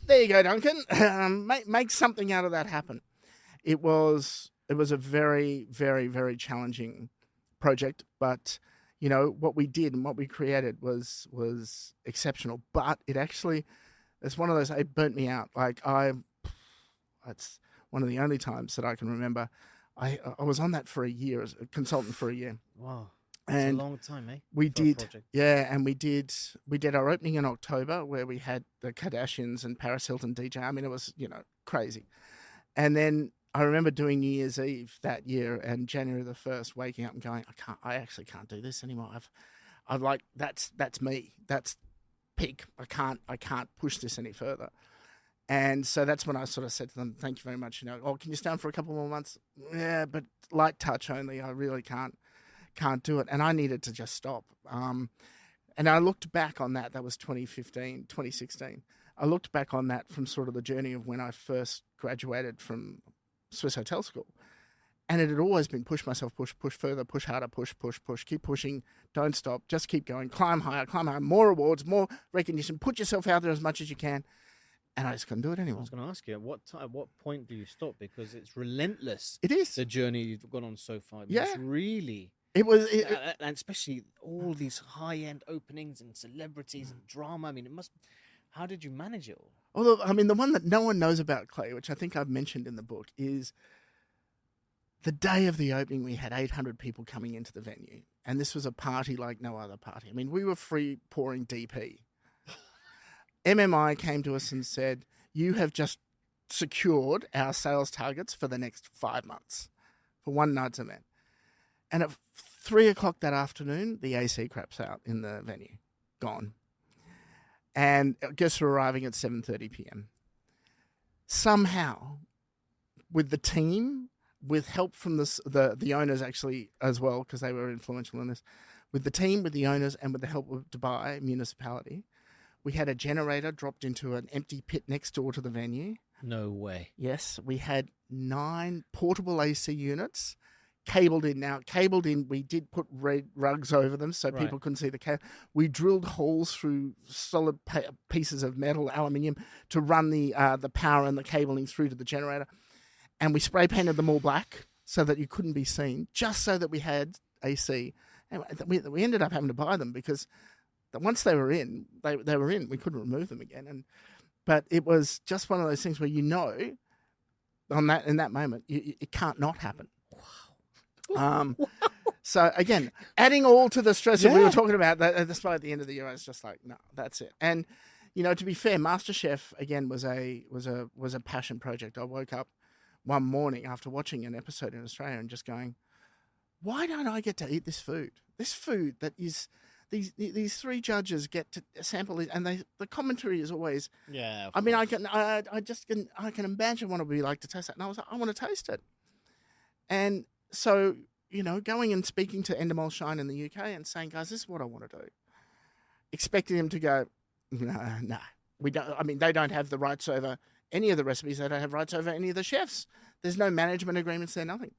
there you go, Duncan. Make something out of that happen. It was a very, very, very challenging project, but what we did and what we created was exceptional. But it's one of those, it burnt me out. Like it's one of the only times that I can remember. I was on that for a year as a consultant for a year. Wow. That's a long time, eh? We did, and we did our opening in October where we had the Kardashians and Paris Hilton DJ. I mean, it was crazy. And then I remember doing New Year's Eve that year and January the 1st, waking up and going, I actually can't do this anymore. I've like that's me. That's peak. I can't push this any further. And so that's when I sort of said to them, thank you very much. Can you stay on for a couple more months? Yeah, but light touch only. I really can't do it. And I needed to just stop. And I looked back on that. That was 2016. I looked back on that from sort of the journey of when I first graduated from Swiss Hotel School. And it had always been push myself, push further, push harder, push, keep pushing, don't stop, just keep going, climb higher, more awards, more recognition, put yourself out there as much as you can. And I just couldn't do it anymore. I was going to ask you, at what point do you stop? Because it's relentless. It is. The journey you've gone on so far. Yeah. It's really... and especially all these high-end openings and celebrities and drama. I mean, how did you manage it all? Although, I mean, the one that no one knows about, Clay, which I think I've mentioned in the book, is the day of the opening, we had 800 people coming into the venue. And this was a party like no other party. I mean, we were free pouring DP. MMI came to us and said, you have just secured our sales targets for the next 5 months for one night's event. And at 3:00 that afternoon, the AC craps out in the venue. Gone. And guests were arriving at 7:30 p.m. Somehow, with the team, with help from the owners actually as well, because they were influential in this, with the team, with the owners, and with the help of Dubai municipality, we had a generator dropped into an empty pit next door to the venue. No way. Yes, we had 9 portable AC units cabled in. We did put red rugs over them so people couldn't see the cable. We drilled holes through solid pieces of metal, aluminium, to run the power and the cabling through to the generator. And we spray painted them all black so that you couldn't be seen, just so that we had AC. And we ended up having to buy them because once they were in, they were in. We couldn't remove them again. But it was just one of those things where in that moment, it can't not happen. So again, adding all to the stress that we were talking about, despite at the end of the year, I was just like, no, that's it. And to be fair, MasterChef again was a passion project. I woke up one morning after watching an episode in Australia and just going, why don't I get to eat this food? This food that is these 3 judges get to sample it, and the commentary is always. Yeah. I mean, I can imagine what it would be like to taste that, and I was like, I want to taste it, and so going and speaking to Endemol Shine in the UK and saying, guys, this is what I want to do, expecting them to go, no, we don't. I mean, they don't have the rights over any of the recipes. They don't have rights over any of the chefs. There's no management agreements there, nothing.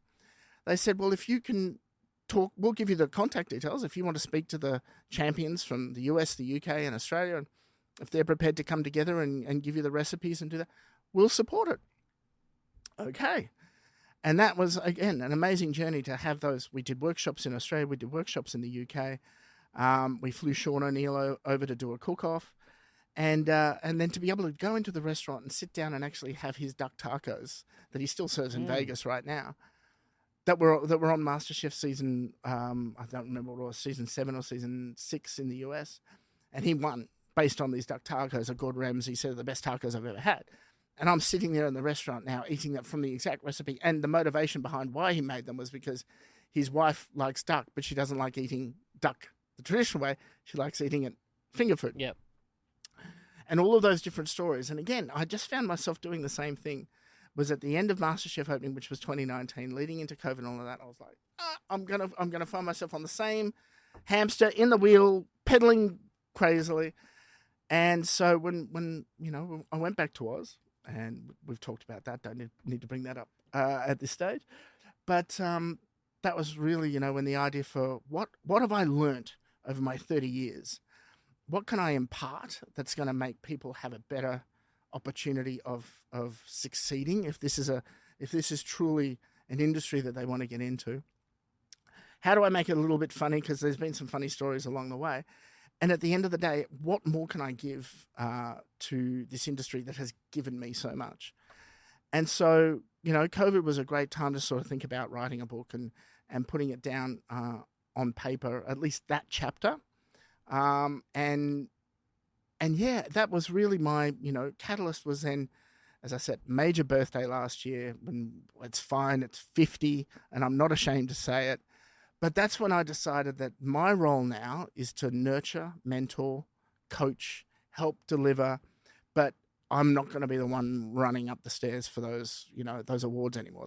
They said, well, if you can talk, we'll give you the contact details. If you want to speak to the champions from the US, the UK, and Australia, and if they're prepared to come together and give you the recipes and do that, we'll support it. Okay. And that was, again, an amazing journey to have those. We did workshops in Australia. We did workshops in the UK. We flew Sean O'Neill over to do a cook-off. And then to be able to go into the restaurant and sit down and actually have his duck tacos that he still serves in Vegas right now, that were on MasterChef season, I don't remember what it was, season 7 or season 6 in the US. And he won based on these duck tacos that Gordon Ramsay said are the best tacos I've ever had. And I'm sitting there in the restaurant now eating that from the exact recipe. And the motivation behind why he made them was because his wife likes duck, but she doesn't like eating duck the traditional way. She likes eating it finger food. Yep. And all of those different stories. And again, I just found myself doing the same thing. Was at the end of MasterChef opening, which was 2019, leading into COVID and all of that. I was like, I'm gonna find myself on the same hamster in the wheel, pedaling crazily. And so when I went back to Oz, and we've talked about that. Don't need to bring that up at this stage. But that was really, when the idea for what have I learnt over my 30 years? What can I impart that's going to make people have a better opportunity of succeeding if this is truly an industry that they want to get into? How do I make it a little bit funny? Because there's been some funny stories along the way. And at the end of the day, what more can I give to this industry that has given me so much? And so, COVID was a great time to sort of think about writing a book and putting it down on paper, at least that chapter. And yeah, that was really my, catalyst was then, as I said, major birthday last year. When it's fine, it's 50, and I'm not ashamed to say it. But that's when I decided that my role now is to nurture, mentor, coach, help deliver. But I'm not going to be the one running up the stairs for those awards anymore.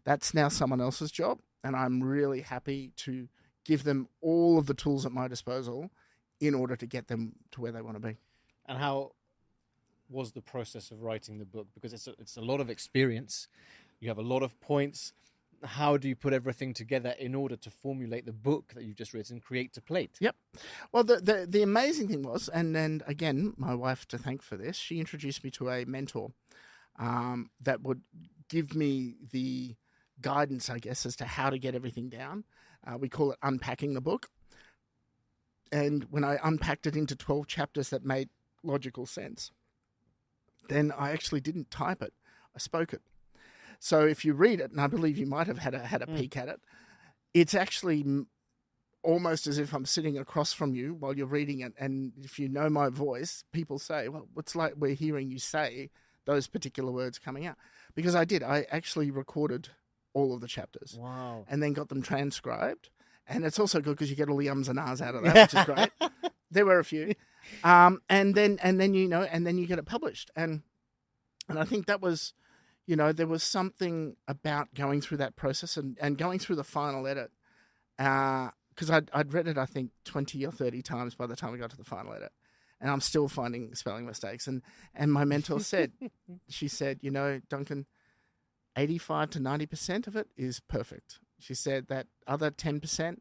That's now someone else's job. And I'm really happy to give them all of the tools at my disposal in order to get them to where they want to be. And how was the process of writing the book? Because it's a lot of experience. You have a lot of points. How do you put everything together in order to formulate the book that you've just written, create to plate? Yep. Well, the amazing thing was, and again, my wife to thank for this, she introduced me to a mentor that would give me the guidance, I guess, as to how to get everything down. We call it unpacking the book. And when I unpacked it into 12 chapters that made logical sense, then I actually didn't type it. I spoke it. So if you read it, and I believe you might have had a peek at it, it's actually almost as if I'm sitting across from you while you're reading it. And if you know my voice, people say, well, it's like we're hearing you say those particular words coming out. Because I did. I actually recorded all of the chapters. Wow. And then got them transcribed. And it's also good because you get all the ums and ahs out of that, which is great. There were a few. And then you get it published. And I think that was... there was something about going through that process and going through the final edit, because I'd read it, I think, 20 or 30 times by the time I got to the final edit, and I'm still finding spelling mistakes. And my mentor said, she said, Duncan, 85 to 90% of it is perfect. She said that other 10%,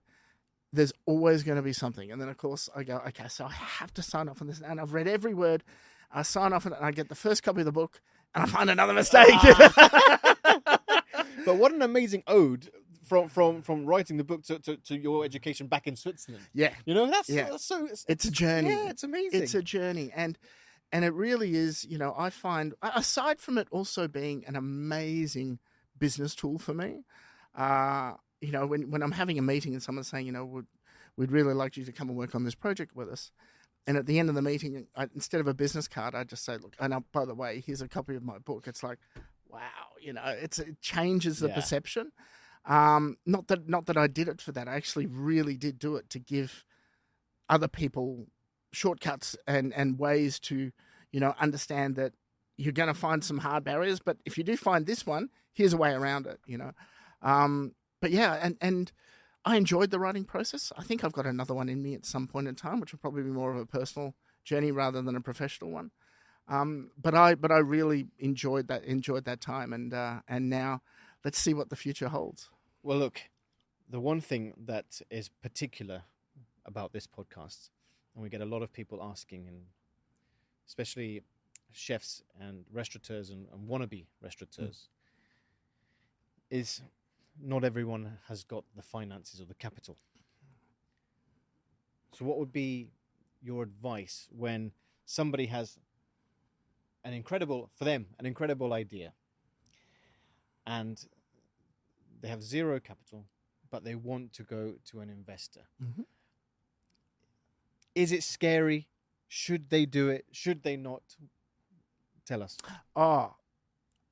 there's always going to be something. And then, of course, I go, okay, so I have to sign off on this. And I've read every word. I sign off on it, and I get the first copy of the book, and I find another mistake. But what an amazing ode from writing the book to your education back in Switzerland. Yeah. That's so... It's a journey. Yeah, it's amazing. It's a journey. And it really is, I find, aside from it also being an amazing business tool for me, when I'm having a meeting and someone's saying, we'd really like you to come and work on this project with us. And at the end of the meeting, instead of a business card, I just say, look, and by the way, here's a copy of my book. It's like, wow, it changes the perception. Not that I did it for that. I actually really did do it to give other people shortcuts and ways to, understand that you're going to find some hard barriers. But if you do find this one, here's a way around it, But yeah, and I enjoyed the writing process. I think I've got another one in me at some point in time, which will probably be more of a personal journey rather than a professional one. But I really enjoyed that time, and now let's see what the future holds. Well, look, the one thing that is particular about this podcast, and we get a lot of people asking, and especially chefs and restaurateurs and wannabe restaurateurs, is not everyone has got the finances or the capital. So what would be your advice when somebody has an incredible idea and they have zero capital, but they want to go to an investor? Mm-hmm. Is it scary? Should they do it? Should they not? Tell us. Oh,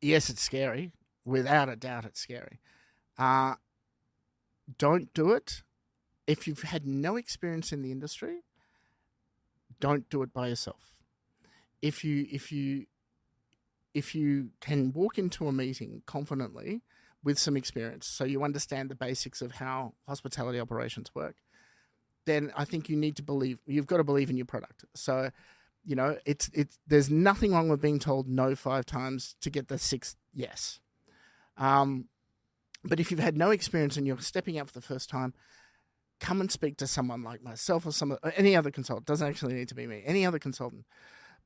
yes, it's scary. Without a doubt, it's scary. Don't do it. If you've had no experience in the industry, don't do it by yourself. If you can walk into a meeting confidently with some experience, so you understand the basics of how hospitality operations work, then I think you've got to believe in your product. So, it's there's nothing wrong with being told no 5 times to get the 6th yes. But if you've had no experience and you're stepping out for the first time, come and speak to someone like myself or any other consultant. Doesn't actually need to be me. Any other consultant,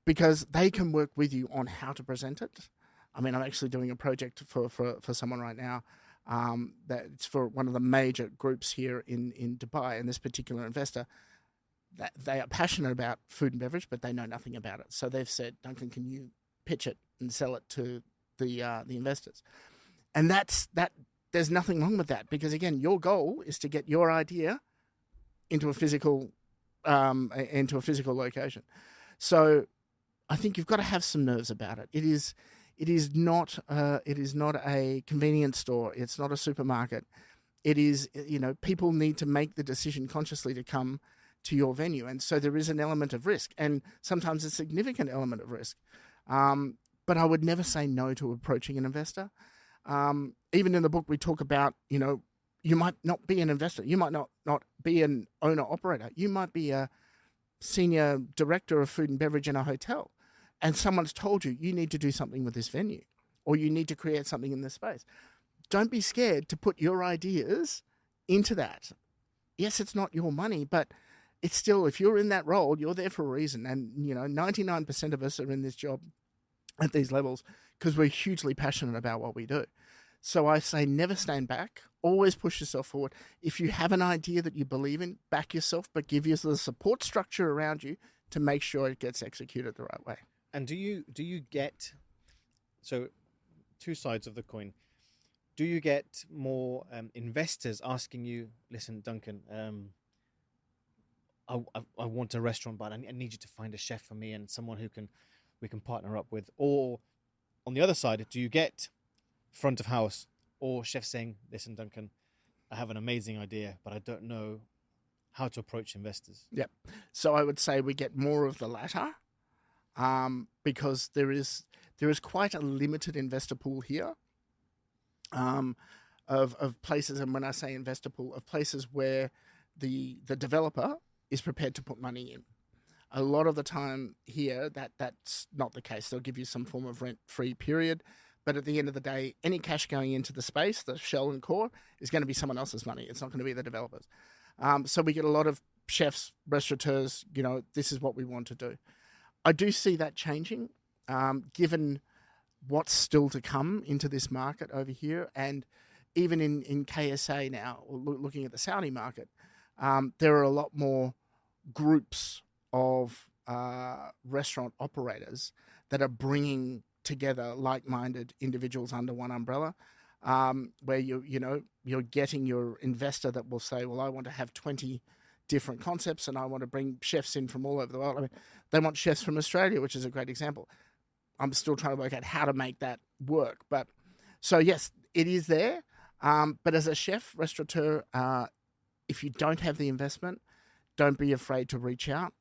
because they can work with you on how to present it. I mean, I'm actually doing a project for someone right now that's for one of the major groups here in Dubai, and this particular investor, that they are passionate about food and beverage, but they know nothing about it. So they've said, Duncan, can you pitch it and sell it to the investors? And that. There's nothing wrong with that, because again, your goal is to get your idea into a physical location. So I think you've got to have some nerves about it. It is not a convenience store. It's not a supermarket. It is, people need to make the decision consciously to come to your venue. And so there is an element of risk, and sometimes a significant element of risk. But I would never say no to approaching an investor. Even in the book, we talk about, you might not be an investor. You might not be an owner-operator. You might be a senior director of food and beverage in a hotel, and someone's told you, you need to do something with this venue, or you need to create something in this space. Don't be scared to put your ideas into that. Yes, it's not your money, but it's still, if you're in that role, you're there for a reason. And, 99% of us are in this job at these levels because we're hugely passionate about what we do. So I say never stand back, always push yourself forward. If you have an idea that you believe in, back yourself, but give yourself the support structure around you to make sure it gets executed the right way. And do you get, so 2 sides of the coin, do you get more investors asking you, listen, Duncan, I want a restaurant, but I need you to find a chef for me and someone we can partner up with? Or on the other side, do you get front of house or chefs saying, listen, Duncan, I have an amazing idea, but I don't know how to approach investors? Yeah. So I would say we get more of the latter, because there is quite a limited investor pool here, of places. And when I say investor pool, of places where the developer is prepared to put money in. A lot of the time here, that's not the case. They'll give you some form of rent-free period. But at the end of the day, any cash going into the space, the shell and core, is going to be someone else's money. It's not going to be the developers. So we get a lot of chefs, restaurateurs, this is what we want to do. I do see that changing, given what's still to come into this market over here. And even in KSA now, looking at the Saudi market, there are a lot more groups of restaurant operators that are bringing together like-minded individuals under one umbrella, where you're getting your investor that will say, well, I want to have 20 different concepts and I want to bring chefs in from all over the world. I mean, they want chefs from Australia, which is a great example. I'm still trying to work out how to make that work. But so yes, it is there. But as a chef, restaurateur, if you don't have the investment, don't be afraid to reach out.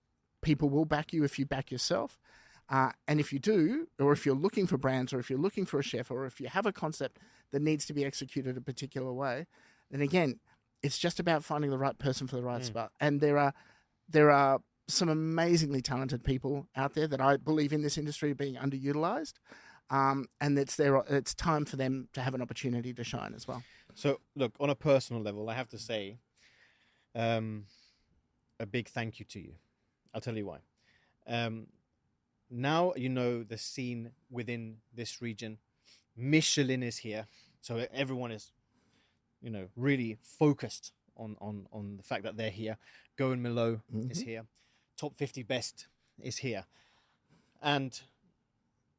People will back you if you back yourself. And if you do, or if you're looking for brands, or if you're looking for a chef, or if you have a concept that needs to be executed a particular way, then again, it's just about finding the right person for the right spot. And there are some amazingly talented people out there that I believe in this industry being underutilized. And it's time for them to have an opportunity to shine as well. So look, on a personal level, I have to say a big thank you to you. I'll tell you why. Now you know the scene within this region. Michelin is here, so everyone is, really focused on the fact that they're here. Go and Milo is here. Top 50 Best is here, and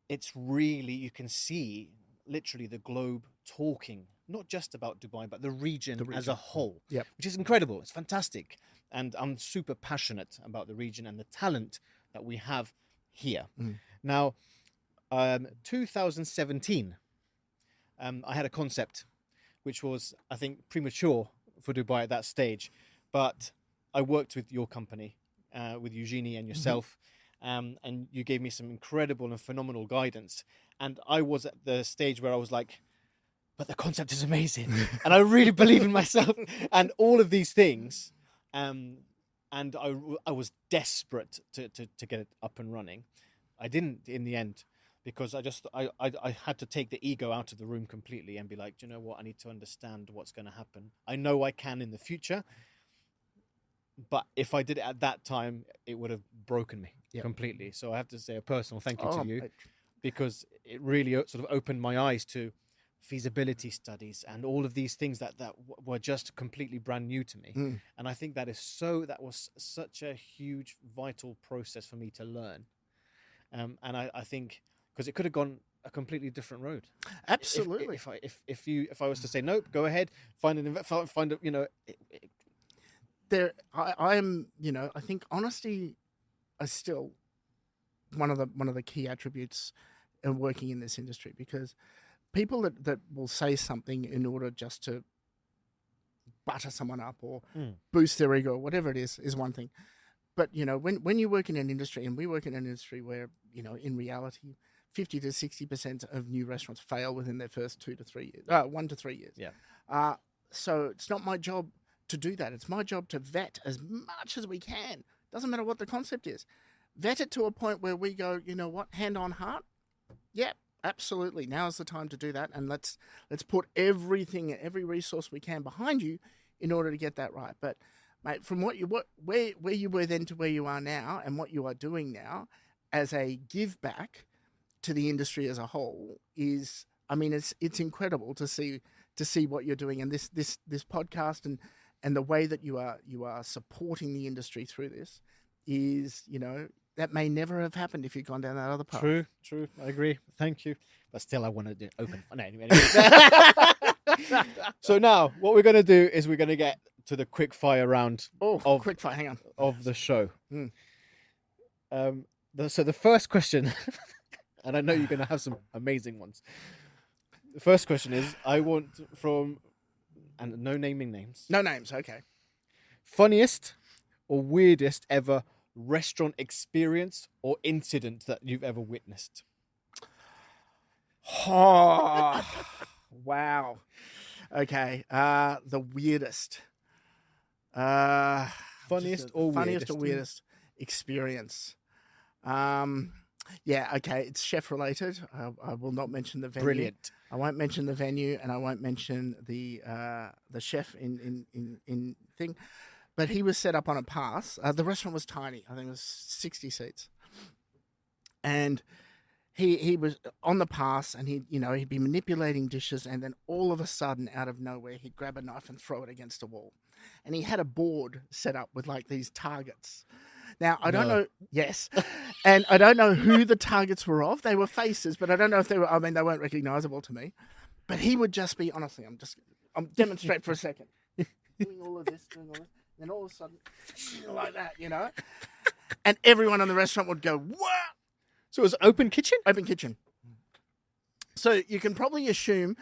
it's really, you can see literally the globe talking, not just about Dubai, but the region as a whole, which is incredible. It's fantastic, and I'm super passionate about the region and the talent that we have here. Now, 2017, I had a concept which was, I think, premature for Dubai at that stage, but I worked with your company, with Eugenie and yourself, and you gave me some incredible and phenomenal guidance. And I was at the stage where I was like, but the concept is amazing, and I really believe in myself, and all of these things. and I was desperate to get it up and running. I didn't in the end, because I had to take the ego out of the room completely and be like, do you know what? I need to understand what's going to happen. I know I can in the future, but if I did it at that time, it would have broken me completely. So I have to say a personal thank you to you, because it really sort of opened my eyes to feasibility studies and all of these things that were just completely brand new to me. And I think that was such a huge, vital process for me to learn. And I think, because it could have gone a completely different road. Absolutely. If I was to say nope, go ahead, find a, you know. I am, you know, I think honesty is still one of the key attributes in working in this industry, because people that will say something in order just to butter someone up or boost their ego or whatever it is one thing. But, you know, when you work in an industry, and we work in an industry where, you know, in reality, 50 to 60% of new restaurants fail within their first 1 to 3 years. Yeah. So it's not my job to do that. It's my job to vet as much as we can. Doesn't matter what the concept is. Vet it to a point where we go, you know what, hand on heart? Yeah, absolutely. Now is the time to do that. And let's put every resource we can behind you in order to get that right. But mate, from where you were then to where you are now, and what you are doing now as a give back to the industry as a whole is, I mean, it's incredible to see what you're doing, and this podcast and the way that you are supporting the industry through this is, you know, that may never have happened if you'd gone down that other path. True. I agree. Thank you. But still, I want to do open. No, anyway. So now, what we're going to do is we're going to get to the quick fire round. Quick fire. Hang on. Of the show. So the first question, and I know you're going to have some amazing ones. The first question is, I want from, and no naming names. No names. Okay. Funniest or weirdest ever restaurant experience or incident that you've ever witnessed? Oh, wow. Okay. The weirdest. Funniest or weirdest experience. Yeah, okay. It's chef related. I will not mention the venue. Brilliant. I won't mention the venue, and I won't mention the chef in thing. But he was set up on a pass. The restaurant was tiny. I think it was 60 seats. And he was on the pass, and he'd be manipulating dishes, and then all of a sudden, out of nowhere, he'd grab a knife and throw it against a wall. And he had a board set up with like these targets. Now, I don't know. Yes. And I don't know who the targets were of. They were faces, but I don't know if they weren't recognizable to me. But he would just be, honestly, I'm demonstrate for a second. Doing all of this. Then all of a sudden, like that, you know? And everyone in the restaurant would go, what? So it was open kitchen? Open kitchen. So you can probably assume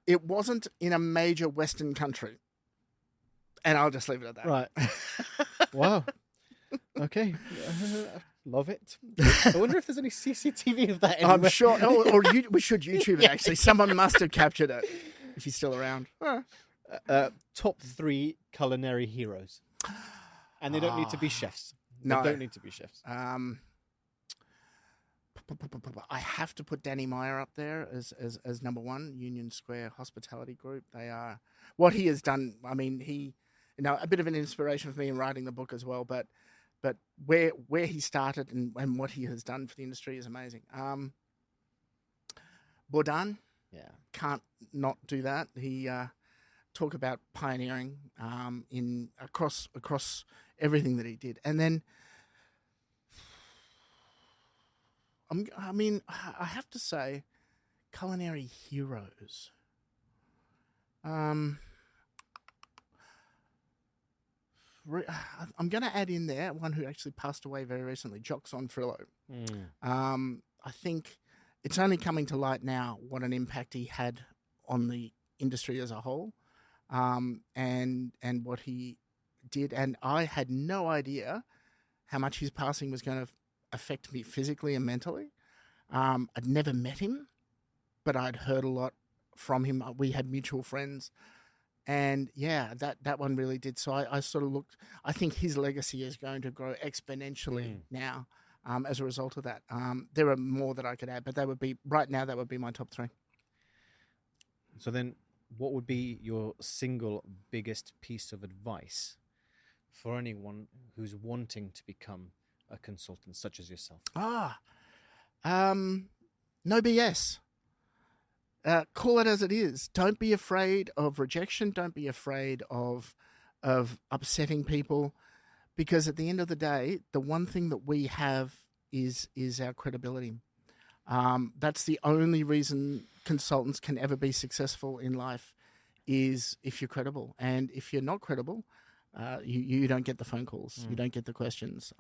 it wasn't in a major Western country. And I'll just leave it at that. Right. Wow. Okay. Love it. I wonder if there's any CCTV of that anywhere. I'm sure. We should YouTube it, actually. Someone must have captured it, if he's still around. Top 3 culinary heroes. And they don't need to be chefs. They don't need to be chefs. I have to put Danny Meyer up there as number one. Union Square Hospitality Group. They are what he has done. I mean, a bit of an inspiration for me in writing the book as well. But where he started and what he has done for the industry is amazing. Bourdain, can't not do that. He talk about pioneering in across everything that he did, and then. I have to say, culinary heroes. I'm going to add in there one who actually passed away very recently, Joxon Frillo. I think it's only coming to light now what an impact he had on the industry as a whole, and what he did. And I had no idea how much his passing was going to affect me physically and mentally. I'd never met him, but I'd heard a lot from him. We had mutual friends, And yeah, that one really did. So I sort of looked. I think his legacy is going to grow exponentially now as a result of that. There are more that I could add, but that would be my top 3. So then, what would be your single biggest piece of advice for anyone who's wanting to become a consultant such as yourself? No BS. Call it as it is. Don't be afraid of rejection. Don't be afraid of upsetting people, because at the end of the day, the one thing that we have is our credibility. That's the only reason consultants can ever be successful in life, is if you're credible. And if you're not credible, you don't get the phone calls. You don't get the questions.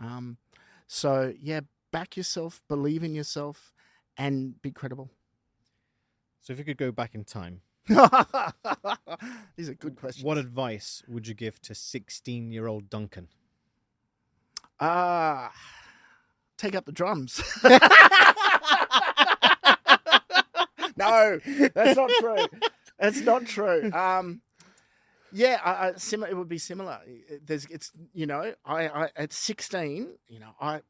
So yeah, back yourself, believe in yourself, and be credible. So if you could go back in time, these are good questions. What advice would you give to 16-year-old Duncan? Take up the drums. No, that's not true. That's not true. Yeah, it would be similar. I at 16, I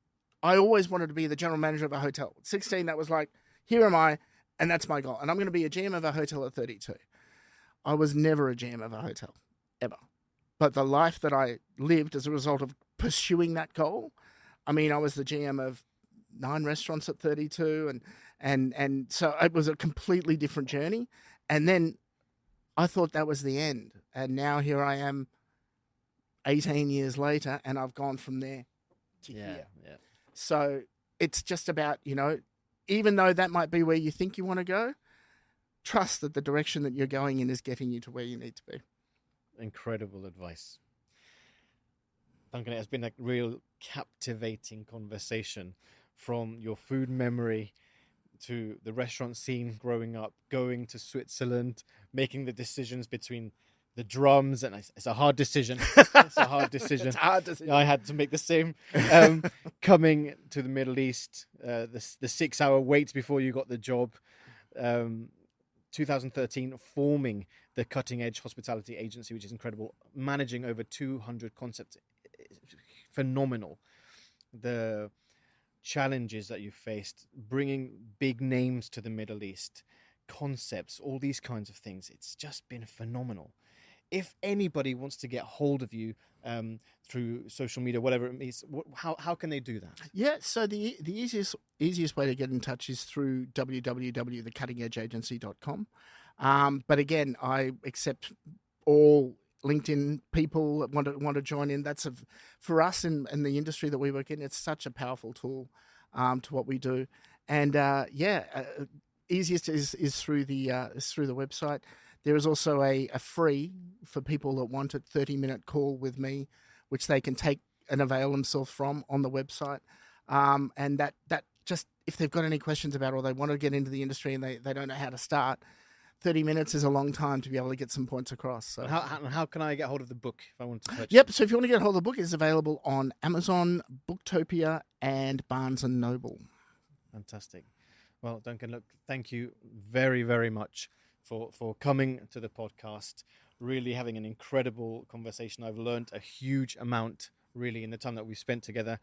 always wanted to be the general manager of a hotel. At 16, that was like, here am I, and that's my goal. And I'm going to be a GM of a hotel at 32. I was never a GM of a hotel, ever. But the life that I lived as a result of pursuing that goal, I mean, I was the GM of 9 restaurants at 32, and so it was a completely different journey. And then I thought that was the end. And now here I am 18 years later, and I've gone from there to here. Yeah. So it's just about, even though that might be where you think you want to go, trust that the direction that you're going in is getting you to where you need to be. Incredible advice. Duncan, it has been a real captivating conversation, from your food memory to the restaurant scene growing up, going to Switzerland, making the decisions between the drums, and it's a hard decision. It's a hard decision. It's a hard decision. I had to make the same. Coming to the Middle East, the 6-hour wait before you got the job. 2013, forming the Cutting Edge Hospitality Agency, which is incredible. Managing over 200 concepts, phenomenal. The challenges that you faced, bringing big names to the Middle East, concepts, all these kinds of things. It's just been phenomenal. If anybody wants to get hold of you through social media, whatever it means, how can they do that? Yeah, so the easiest way to get in touch is through www.thecuttingedgeagency.com. But again, I accept all LinkedIn people that want to join in. That's for us in the industry that we work in. It's such a powerful tool to what we do. And easiest is through the website. There is also a free, for people that want a 30-minute call with me, which they can take and avail themselves from on the website. And that just, if they've got any questions about, or they want to get into the industry and they don't know how to start, 30 minutes is a long time to be able to get some points across. So how can I get hold of the book if I want to purchase it? Yep, so if you want to get hold of the book, it's available on Amazon, Booktopia, and Barnes & Noble. Fantastic. Well, Duncan, look, thank you very, very much for coming to the podcast, really having an incredible conversation. I've learned a huge amount, really, in the time that we've spent together.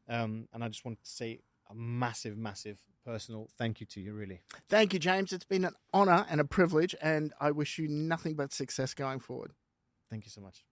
And I just want to say a massive, massive personal thank you to you, really. Thank you, James. It's been an honour and a privilege, and I wish you nothing but success going forward. Thank you so much.